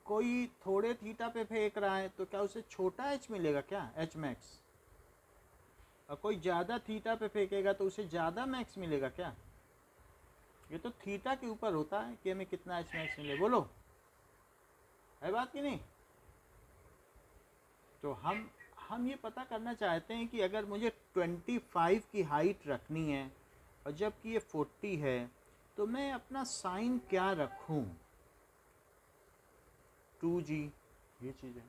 कोई थोड़े थीटा पे फेंक रहा है तो क्या उसे छोटा एच मिलेगा क्या, एच मैक्स। और कोई ज़्यादा थीटा पे फेंकेगा तो उसे ज़्यादा मैक्स मिलेगा क्या। ये तो थीटा के ऊपर होता है कि हमें कितना एच मैक्स मिले, बोलो है बात कि नहीं। तो हम ये पता करना चाहते हैं कि अगर मुझे 25 की हाइट रखनी है और जबकि ये 40 है तो मैं अपना साइन क्या रखूं, 2G ये चीज़ है।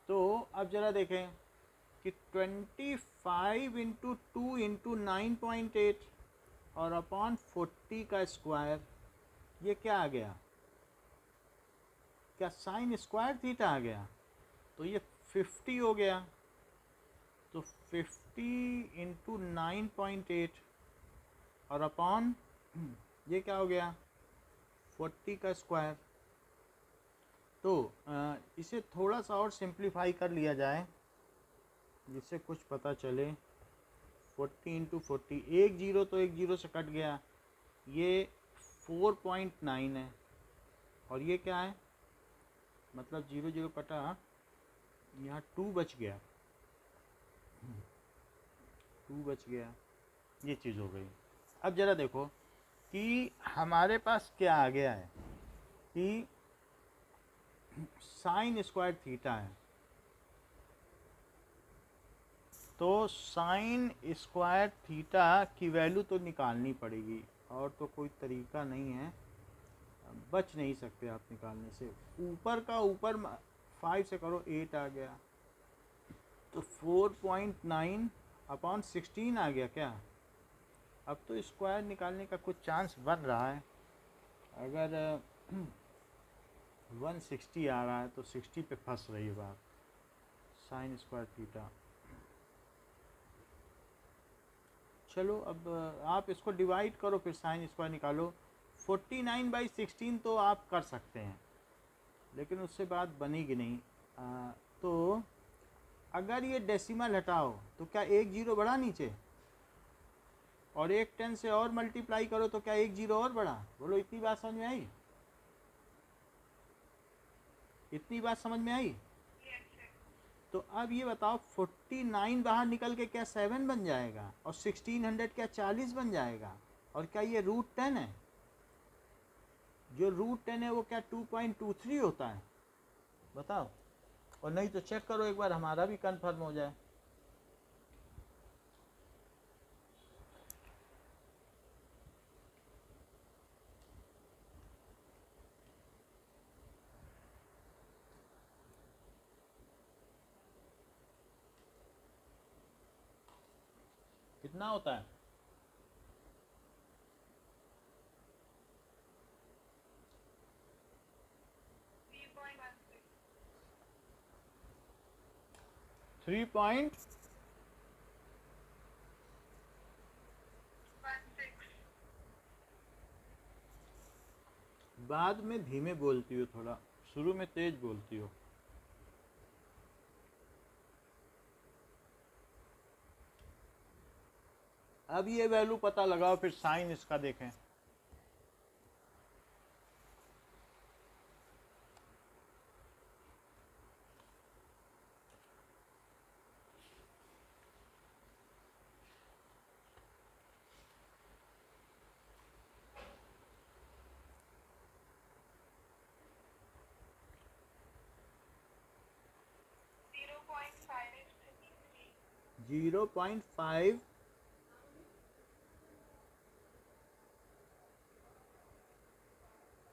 तो अब ज़रा देखें कि 25 इंटू 2 इंटू 9.8 और अपॉन 40 का स्क्वायर, ये क्या आ गया, क्या साइन स्क्वायर थीटा आ गया। तो ये 50 हो गया। तो 50 इंटू 9.8 और अपॉन ये क्या हो गया 40 का स्क्वायर। तो इसे थोड़ा सा और सिंप्लीफाई कर लिया जाए जिससे कुछ पता चले। 40 इंटू 40, एक जीरो तो एक जीरो से कट गया, ये 4.9 है और ये क्या है, मतलब 0 0 कटा, यहाँ 2 बच गया, 2 बच गया, ये चीज़ हो गई। अब ज़रा देखो कि हमारे पास क्या आ गया है कि साइन स्क्वायर थीटा है। तो साइन स्क्वायर थीटा की वैल्यू तो निकालनी पड़ेगी और तो कोई तरीका नहीं है, बच नहीं सकते आप निकालने से। ऊपर का ऊपर 5 से करो 8 आ गया, तो 4.9 अपॉन 16 आ गया क्या। अब तो स्क्वायर निकालने का कुछ चांस बन रहा है। अगर 160 आ रहा है तो 60 पे फंस रही है बात, साइन स्क्वायर थीटा। चलो अब आप इसको डिवाइड करो फिर साइन स्क्वायर निकालो। 49/16 तो आप कर सकते हैं लेकिन उससे बात बनेगी नहीं। तो अगर ये डेसिमल हटाओ तो क्या एक जीरो बढ़ा नीचे, और एक 10 से और मल्टीप्लाई करो तो क्या एक जीरो और बढ़ा? बोलो, इतनी बात समझ में आई? इतनी बात समझ में आई? Yes, sir. तो अब ये बताओ, 49 बाहर निकल के क्या 7 बन जाएगा? और 1600 क्या 40 बन जाएगा? और क्या ये √10 है? जो √10 है वो क्या 2.23 होता है? बताओ। और नहीं तो चेक करो एक बार, हमारा भी कंफर्म हो जाए। कितना होता है? 3.16. 3 पॉइंट 16. बाद में धीमे बोलती हो, थोड़ा शुरू में तेज बोलती हो। अब ये वैल्यू पता लगाओ, फिर साइन इसका देखें। Zero point five three. 0.5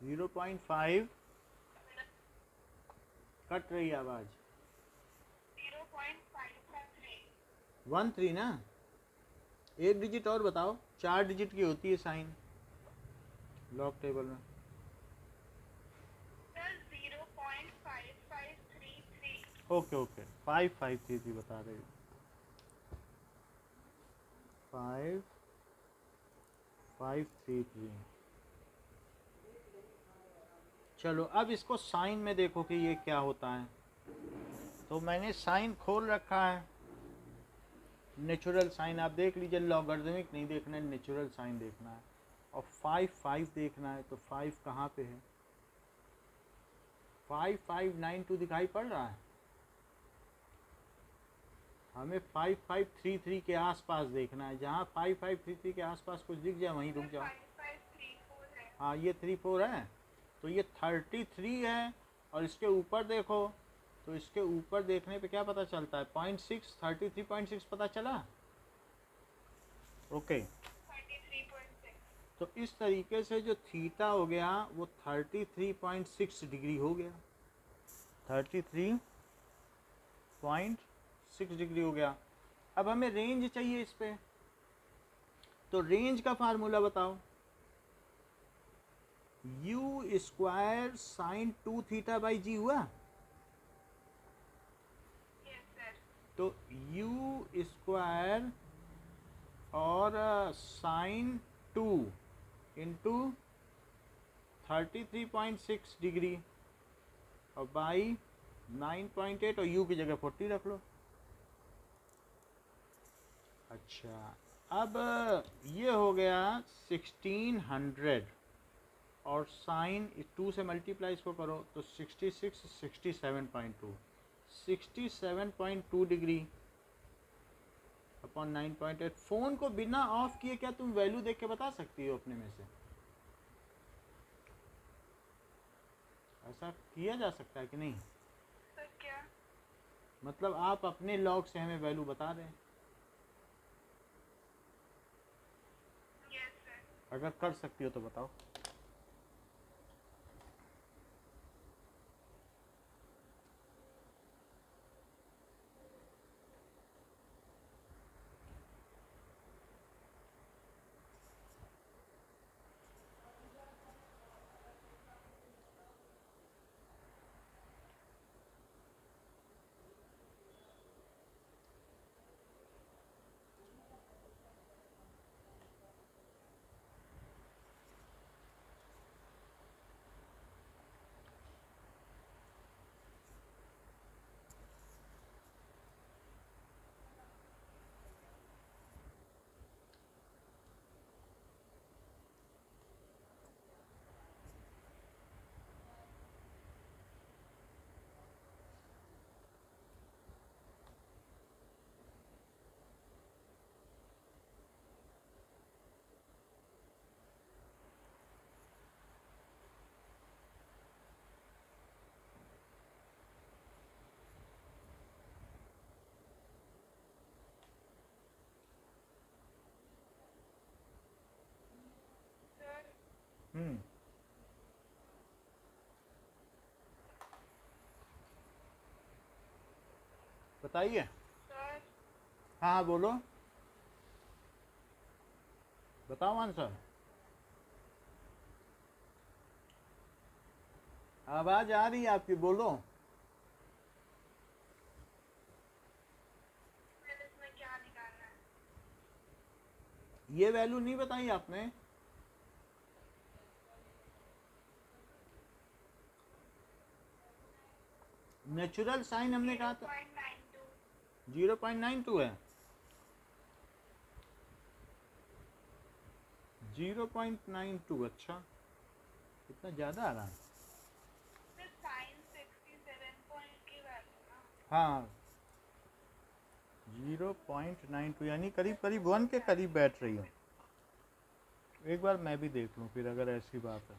0.5 cut रही आवाज। 0.513. 13 ना? एक डिजिट और बताओ, 4 डिजिट की होती है साइन लॉग टेबल में। Sir, 0.5533. ओके ओके, 5533 बता रहे हो। 5533। चलो अब इसको साइन में देखो कि ये क्या होता है। तो मैंने साइन खोल रखा है, नेचुरल साइन आप देख लीजिए, लॉगरिदमिक नहीं देखना है, नेचुरल साइन देखना है। और 5 देखना है, तो 5 कहाँ पे है? 5592 दिखाई पड़ रहा है? हमें 5533 के आसपास देखना है। जहाँ 5533 के आसपास कुछ दिख जाए वहीं रुक जाओ। 5534 है. हाँ, ये 34 है, तो ये 33 है। और इसके ऊपर देखो, तो इसके ऊपर देखने पे क्या पता चलता है? 0.6, 33.6 पता चला। ओके 33.6. तो इस तरीके से जो थीटा हो गया वो 33.6 डिग्री हो गया। 33.6 डिग्री हो गया। अब हमें रेंज चाहिए इस पे, तो रेंज का फार्मूला बताओ। u square sine 2 theta by g हुआ। Yes, sir. तो u स्क्वायर और साइन 2 इंटू 33.6 डिग्री और बाई 9.8, और u की जगह 40 रख लो। अच्छा, अब ये हो गया 1600, और साइन 2 से मल्टीप्लाई इसको करो तो 66, 67.2, 67.2 डिग्री अपॉन 9.8। फ़ोन को बिना ऑफ किए क्या तुम वैल्यू देख के बता सकती हो अपने में से? ऐसा किया जा सकता है कि नहीं? Sir, क्या? मतलब आप अपने लॉग से हमें वैल्यू बता रहे हैं। Yes, sir. अगर कर सकती हो तो बताओ। बताइए। सर हाँ हाँ बोलो, बताओ आंसर। आवाज आ रही है आपकी, बोलो। फिर इसमें क्या निकालना है? ये वैल्यू नहीं बताई आपने। नेचुरल साइन हमने कहा था 0.92। 0.92 है। 0.92, अच्छा, इतना ज़्यादा आ रहा है। सर साइन 67 पॉइंट की वैल्यू ना। हाँ 0.92 यानी करीब करीब 1 के करीब बैठ रही हो। एक बार मैं भी देख लूँ फिर, अगर ऐसी बात है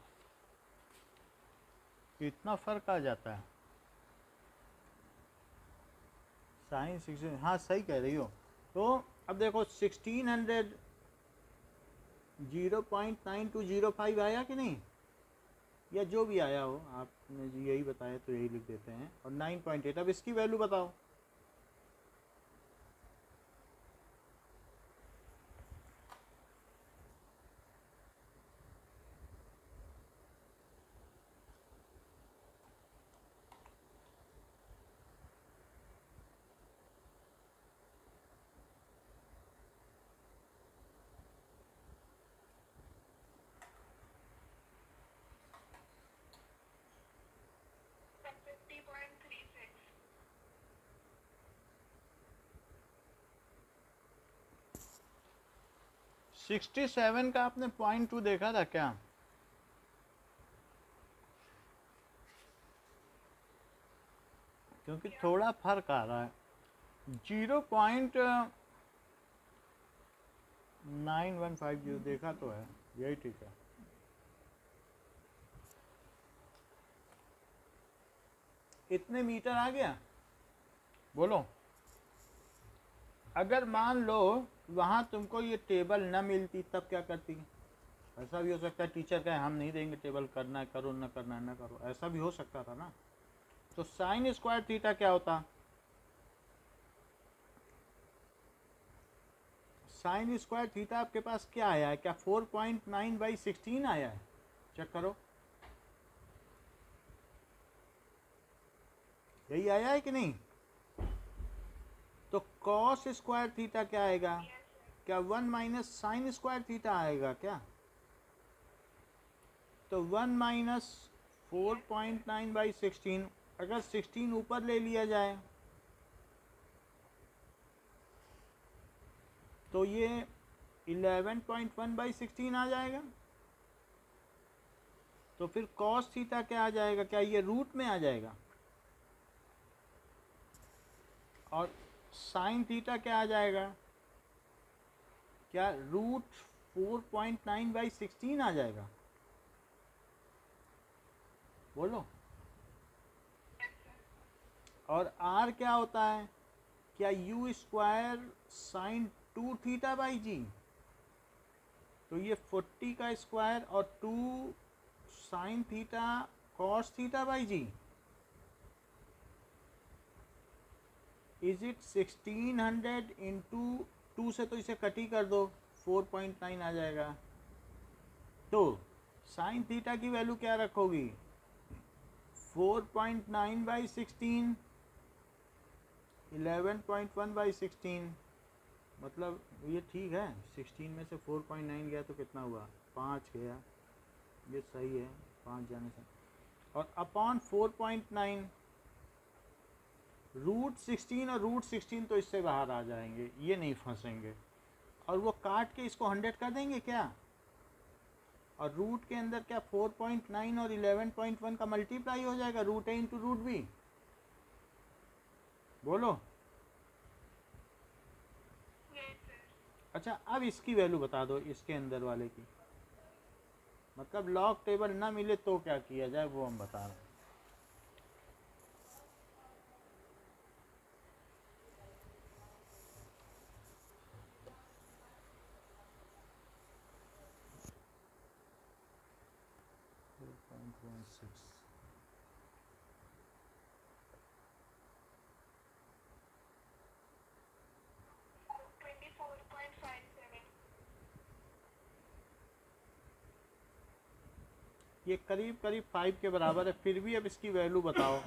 कि इतना फ़र्क आ जाता है। साइन 16, हाँ सही कह रही हो। तो अब देखो 1600 0.9205 आया कि नहीं, या जो भी आया हो, आपने यही बताया तो यही लिख देते हैं। और 9.8, अब इसकी वैल्यू बताओ। सर 50.36। 67 का आपने 0.2 देखा था क्या? क्योंकि क्या? थोड़ा फर्क आ रहा है। 0.9150 देखा तो है, यही ठीक है। इतने मीटर आ गया, बोलो। अगर मान लो वहाँ तुमको ये टेबल न मिलती तब क्या करती? ऐसा भी हो सकता है टीचर कहे हम नहीं देंगे टेबल, करना है करो, न करना है न करो, ऐसा भी हो सकता था ना। तो साइन स्क्वायर थीटा क्या होता? साइन स्क्वायर थीटा आपके पास क्या आया है? क्या 4.9/16 आया है? चेक करो, यही आया है कि नहीं? तो कॉस स्क्वायर थीटा क्या आएगा? Yes sir. क्या 1 माइनस साइन स्क्वायर थीटा आएगा क्या? तो 1 माइनस 4.9/16, अगर 16 ऊपर ले लिया जाए तो ये 11.1/16 आ जाएगा। तो फिर कॉस थीटा क्या आ जाएगा? क्या ये रूट में आ जाएगा? और साइन थीटा क्या आ जाएगा? क्या रूट 4.9/16 आ जाएगा? बोलो। Yes sir. और आर क्या होता है? क्या यू स्क्वायर साइन 2 थीटा/जी? तो ये 40 का स्क्वायर और 2 sine theta cos theta g. Is it 1600 into 2 से तो इसे कट ही कर दो, 4.9 आ जाएगा। तो साइन थीटा की वैल्यू क्या रखोगी? 4.9/16, 11.1/16। मतलब ये ठीक है, 16 में से 4.9 गया तो कितना हुआ? 5 गया, ये सही है, 5 जाने से। और अपॉन 4.9, रूट 16 और रूट 16 तो इससे बाहर आ जाएंगे, ये नहीं फंसेंगे। और वो काट के इसको 100 कर देंगे क्या? और रूट के अंदर क्या 4.9 और 11.1 का मल्टीप्लाई हो जाएगा, रूट ए इंटू रूट बी? बोलो। Yes sir. अच्छा अब इसकी वैल्यू बता दो, इसके अंदर वाले की। मतलब लॉग टेबल ना मिले तो क्या किया जाए, वो हम बता रहे हैं। 0.16 24.57. ये करीब करीब 5 के बराबर है, फिर भी अब इसकी वैल्यू बताओ।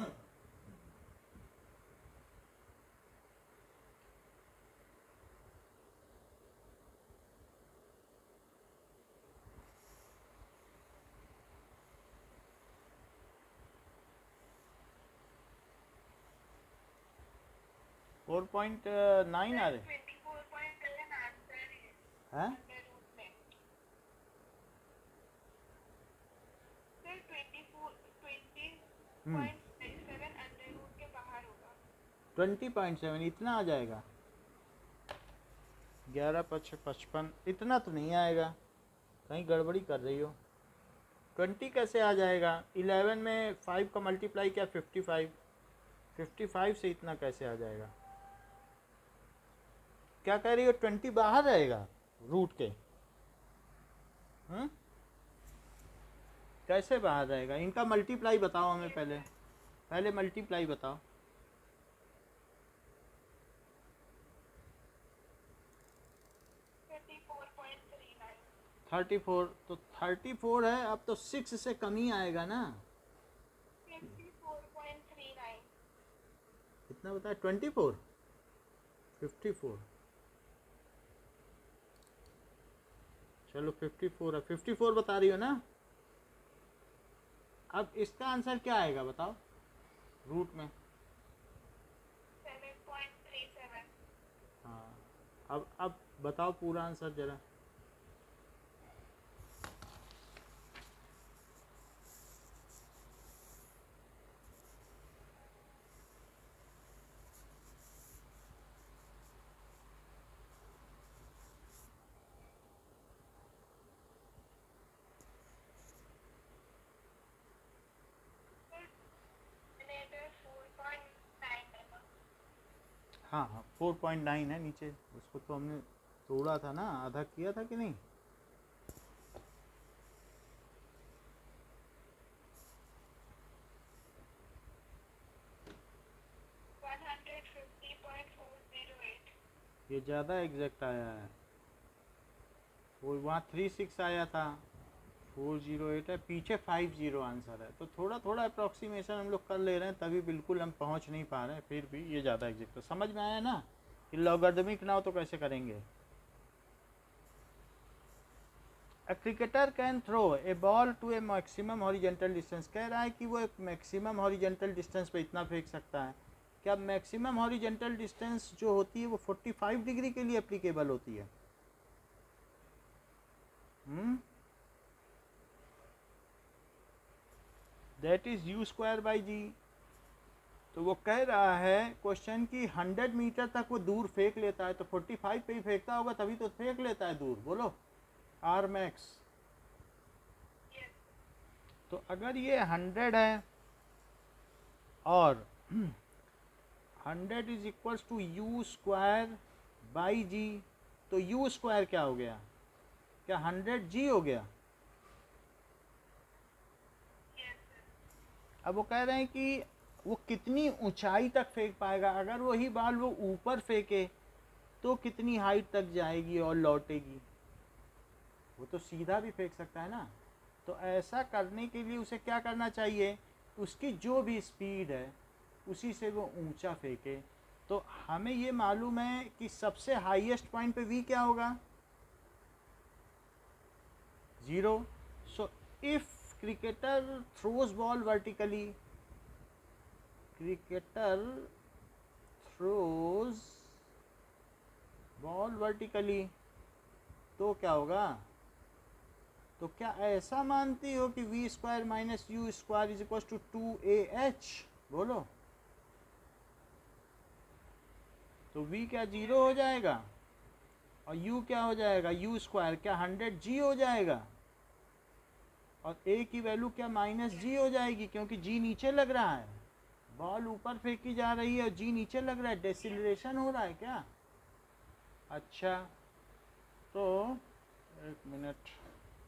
फोर पॉइंट 9 आ रहे 24.7 आंसर है हैं? अंडर रूट में। सर 20.7 अंडर रूट के बाहर होगा। 20.7 इतना आ जाएगा? 11×55 इतना तो नहीं आएगा, कहीं गड़बड़ी कर रही हो। 20 कैसे आ जाएगा? 11 में 5 का मल्टीप्लाई क्या? 55। 55 से इतना कैसे आ जाएगा? क्या कह रही हो? 20 बाहर रहेगा रूट के? कैसे बाहर रहेगा? इनका मल्टीप्लाई बताओ हमें, पहले मल्टीप्लाई बताओ। 34 तो 34 है, अब तो 6 से कम ही आएगा ना। 54.39 कितना बताया? 24 54 चलो 54 है, 54 बता रही हो ना। अब इसका आंसर क्या आएगा बताओ रूट में? 7.37 हाँ, अब बताओ पूरा आंसर जरा। हाँ 4.9 है नीचे, उसको तो हमने तोड़ा था ना, आधा किया था कि नहीं? ये ज़्यादा एग्जैक्ट आया है। वो वहाँ 36 आया था, 408 है, पीछे 50 आंसर है। तो थोड़ा थोड़ा अप्रॉक्सीमेशन हम लोग कर ले रहे हैं, तभी बिल्कुल हम पहुँच नहीं पा रहे हैं, फिर भी ये ज़्यादा एग्जैक्ट है। समझ में आया ना कि लॉगरिदमिक ना हो तो कैसे करेंगे। A cricketer can throw a ball to a maximum horizontal distance। कह रहा है कि वो एक मैक्सिमम हॉरिजेंटल डिस्टेंस पे इतना फेंक सकता है। क्या मैक्सिमम हॉरिजेंटल डिस्टेंस जो होती है वो 45 डिग्री के लिए एप्लीकेबल होती है? That is u square by g. तो वो कह रहा है क्वेश्चन की 100 मीटर तक वो दूर फेंक लेता है, तो 45 पे ही फेंकता होगा, तभी तो फेंक लेता है दूर। बोलो आर मैक्स। तो अगर ये 100 है और 100 is equals to u square by g, तो यू स्क्वायर क्या हो गया? क्या 100 जी हो गया? अब वो कह रहे हैं कि वो कितनी ऊंचाई तक फेंक पाएगा। अगर वही बॉल वो ऊपर फेंके तो कितनी हाइट तक जाएगी और लौटेगी? वो तो सीधा भी फेंक सकता है ना। तो ऐसा करने के लिए उसे क्या करना चाहिए? उसकी जो भी स्पीड है उसी से वो ऊंचा फेंके। तो हमें ये मालूम है कि सबसे हाईएस्ट पॉइंट पे वी क्या होगा? 0। So if cricketer throws ball vertically, cricketer throws ball vertically, तो क्या होगा? तो क्या ऐसा मानती हो कि V square minus U square is equal to 2AH? बोलो। तो वी क्या 0 हो जाएगा और u क्या हो जाएगा? u स्क्वायर क्या 100g हो जाएगा और a की वैल्यू क्या -g हो जाएगी, क्योंकि g नीचे लग रहा है, बॉल ऊपर फेंकी जा रही है और g नीचे लग रहा है, डेसिलरेशन हो रहा है क्या? अच्छा, तो एक मिनट,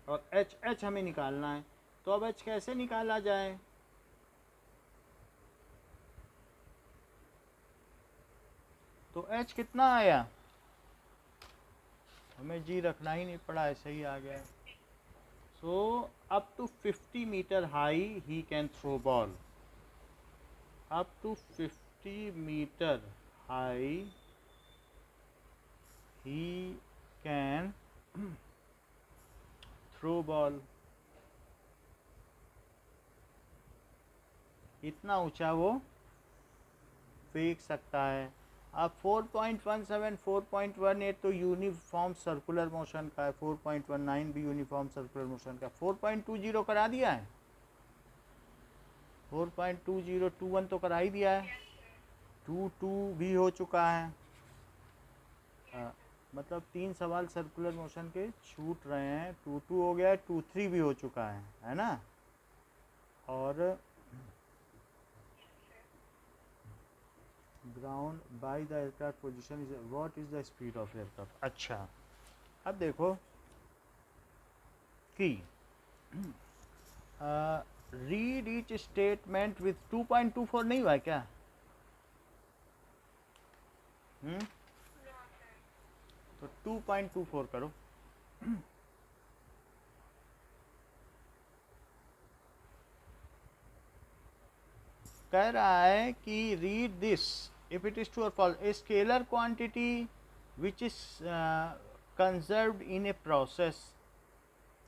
और h हमें निकालना है। तो अब h कैसे निकाला जाए? तो h कितना आया? हमें जी रखना ही नहीं पड़ा, ऐसे ही आ गया। So up to 50 metre high he can throw ball. Up to 50 metre high he can throw ball. इतना ऊंचा वो फेंक सकता है। अब 4.17 4.18 तो यूनिफॉर्म सर्कुलर मोशन का है, 4.19 भी यूनिफॉर्म सर्कुलर मोशन का। 4.20 करा दिया है, 4.2021 तो करा ही दिया है, 22 भी हो चुका है। मतलब 3 सवाल सर्कुलर मोशन के छूट रहे हैं। 22 हो गया है, 23 भी हो चुका है ना। और ground by the aircraft position is what is the speed of aircraft. अच्छा, अब देखो कि रीड ईच स्टेटमेंट विथ 2.24 नहीं हुआ है क्या? तो 2.24 करो। कह रहा है कि read this if it is true और false, a scalar quantity which is conserved in a process.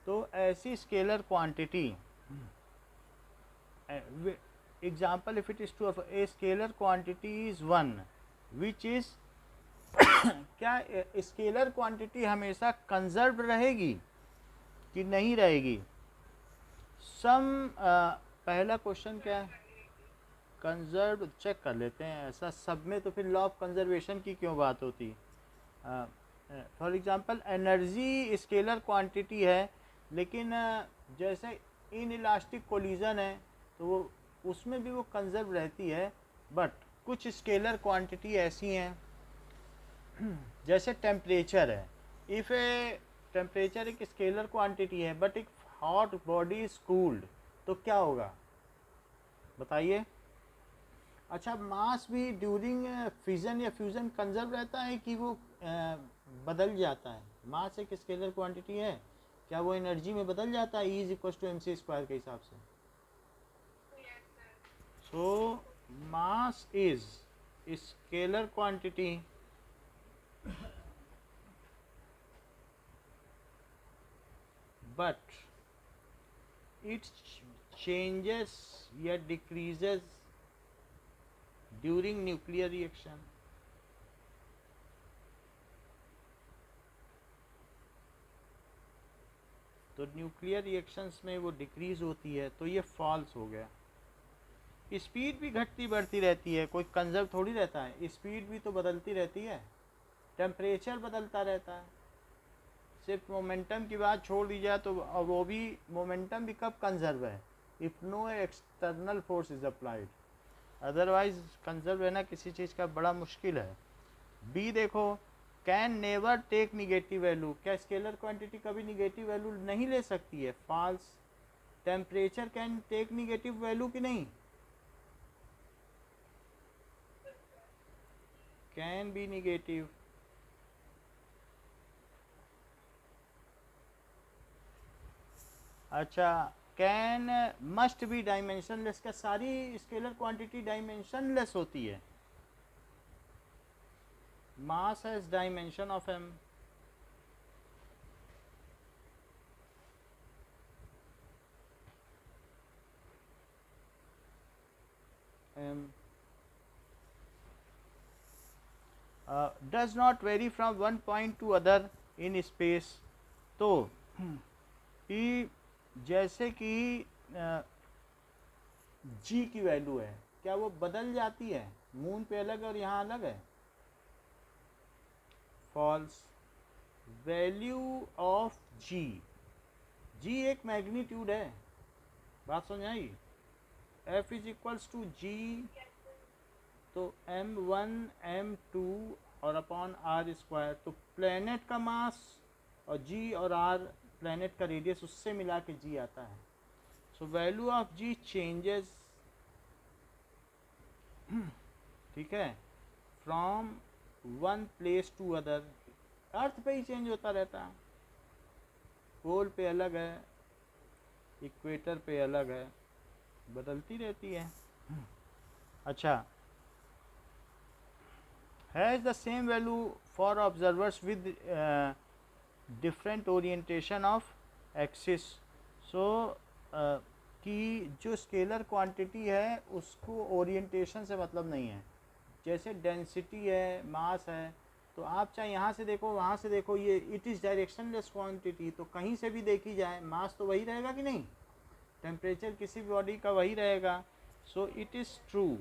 तो ऐसी scalar quantity, example if it is true a scalar quantity is 1 which is क्या स्केलर क्वांटिटी हमेशा conserved रहेगी कि नहीं रहेगी? पहला क्वेश्चन क्या है? कंजर्व चेक कर लेते हैं। ऐसा सब में तो फिर लॉ ऑफ कंजर्वेशन की क्यों बात होती? For example energy scalar quantity है, लेकिन जैसे इन इलास्टिक कोलिजन है तो वो उसमें भी वो कंजर्व रहती है। बट कुछ स्केलर क्वांटिटी ऐसी हैं जैसे टेम्परेचर है। इफ़ ए टेम्परेचर एक स्केलर क्वांटिटी है बट एक हॉट बॉडी इज कूल्ड, तो क्या होगा बताइए? अच्छा, मास भी ड्यूरिंग फिजन या फ्यूजन कंजर्व रहता है कि वो बदल जाता है? मास एक स्केलर क्वांटिटी है, क्या वो एनर्जी में बदल जाता है? E equal to mc square के हिसाब से। So mass is scalar quantity but it changes या decreases during nuclear reaction। तो न्यूक्लियर रिएक्शंस में वो डिक्रीज होती है, तो ये फॉल्स हो गया। स्पीड भी घटती बढ़ती रहती है, कोई कंजर्व थोड़ी रहता है, स्पीड भी तो बदलती रहती है, टेम्परेचर बदलता रहता है। सिर्फ मोमेंटम की बात छोड़ दी जाए तो वो भी मोमेंटम भी कब कंजर्व है? If no external force is applied, otherwise conserve रहना किसी चीज़ का बड़ा मुश्किल है। बी देखो, can never take negative value, क्या स्केलर क्वांटिटी कभी निगेटिव वैल्यू नहीं ले सकती है? False. Temperature can take negative value कि नहीं? Can be negative. अच्छा, कैन मस्ट बी डायमेंशनलेस, क्या सारी स्केलर क्वांटिटी डायमेंशनलेस होती है? Mass has dimension of m। Does not vary from one point two other in space. तो कि जैसे कि जी की वैल्यू है, क्या वो बदल जाती है? मून पे अलग और यहाँ अलग है। फॉल्स। वैल्यू ऑफ जी, जी एक मैग्नीट्यूड है, बात समझ आई? एफ इज इक्वल्स टू जी, तो m1 m2 और अपॉन आर स्क्वायर। तो प्लेनेट का मास और जी और आर प्लेनेट का रेडियस, उससे मिला के जी आता है। So value of ji changes, ठीक है, from one place to other, अर्थ पे ही चेंज होता रहता है, पोल पे अलग है, इक्वेटर पे अलग है, बदलती रहती है। अच्छा, has the same value for observers with different orientation of axis. So कि जो स्केलर क्वांटिटी है उसको ओरिएंटेशन से मतलब नहीं है, जैसे डेंसिटी है, मास है, तो आप चाहे यहाँ से देखो वहाँ से देखो, ये इट इज़ डायरेक्शनलेस क्वांटिटी, तो कहीं से भी देखी जाए मास तो वही रहेगा कि नहीं, टेम्परेचर किसी भी बॉडी का वही रहेगा। So it is true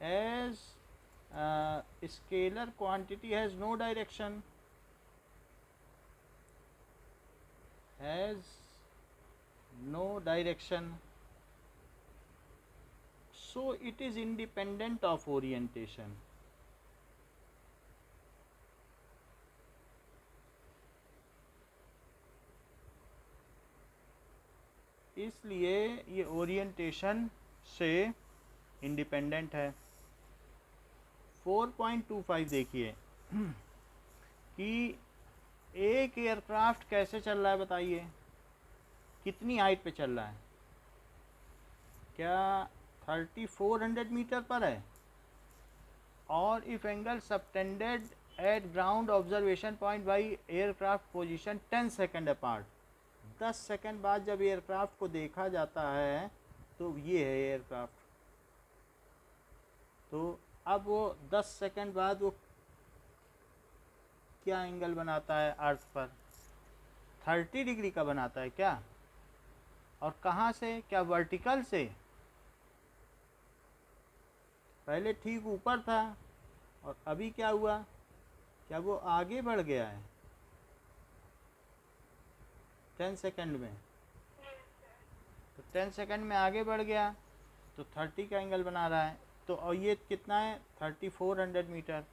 as scalar quantity has no direction, has no direction, so it is independent of orientation। इसलिए ये ओरिएंटेशन से इंडिपेंडेंट है। 4.25 देखिए कि एक एयरक्राफ्ट कैसे चल रहा है, बताइए कितनी हाइट पे चल रहा है, क्या 3400 मीटर पर है, और if angle subtended at ground observation point by aircraft position 10 second apart, 10 second बाद जब एयरक्राफ्ट को देखा जाता है तो ये है एयरक्राफ्ट, तो अब वो 10 सेकेंड बाद वो क्या एंगल बनाता है अर्थ पर, 30 डिग्री का बनाता है क्या, और कहाँ से, क्या वर्टिकल से, पहले ठीक ऊपर था और अभी क्या हुआ, क्या वो आगे बढ़ गया है 10 सेकेंड में, तो 10 सेकेंड में आगे बढ़ गया तो 30 का एंगल बना रहा है, तो और ये कितना है 3400 मीटर।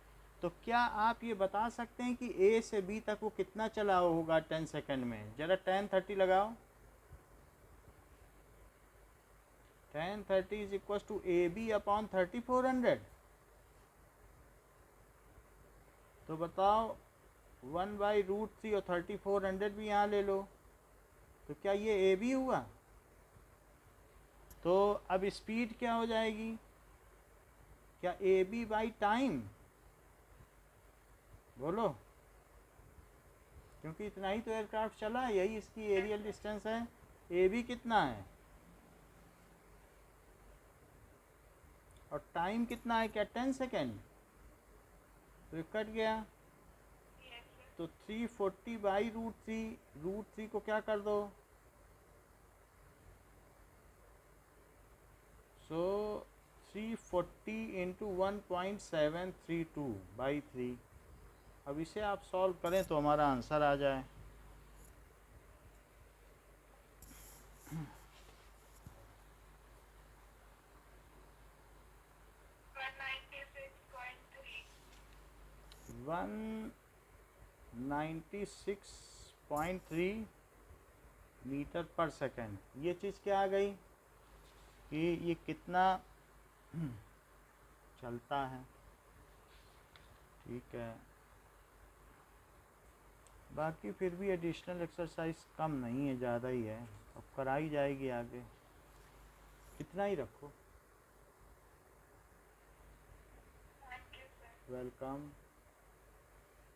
तो क्या आप ये बता सकते हैं कि ए से बी तक वो कितना चला होगा 10 सेकेंड में, ज़रा 10 30 लगाओ, 10 30 is equal to A B upon 3400, तो बताओ 1/√3 और 3400 भी यहाँ ले लो, तो क्या ये ए बी हुआ, तो अब स्पीड क्या हो जाएगी, क्या ए बी बाई टाइम, बोलो, क्योंकि इतना ही तो एयरक्राफ्ट चला है, यही इसकी एरियल डिस्टेंस है, ए बी कितना है और टाइम कितना है, क्या 10 सेकेंड, तो ये कट गया, तो 340/√3, √3 को क्या कर दो, सो 340 इंटू 1.732/3, अब इसे आप सॉल्व करें तो हमारा आंसर आ जाए। वन 96.3 मीटर पर सेकेंड, ये चीज़ क्या आ गई कि ये कितना चलता है, ठीक है, बाकी फिर भी एडिशनल एक्सरसाइज कम नहीं है, ज़्यादा ही है, अब कराई जाएगी आगे, इतना ही रखो, वेलकम।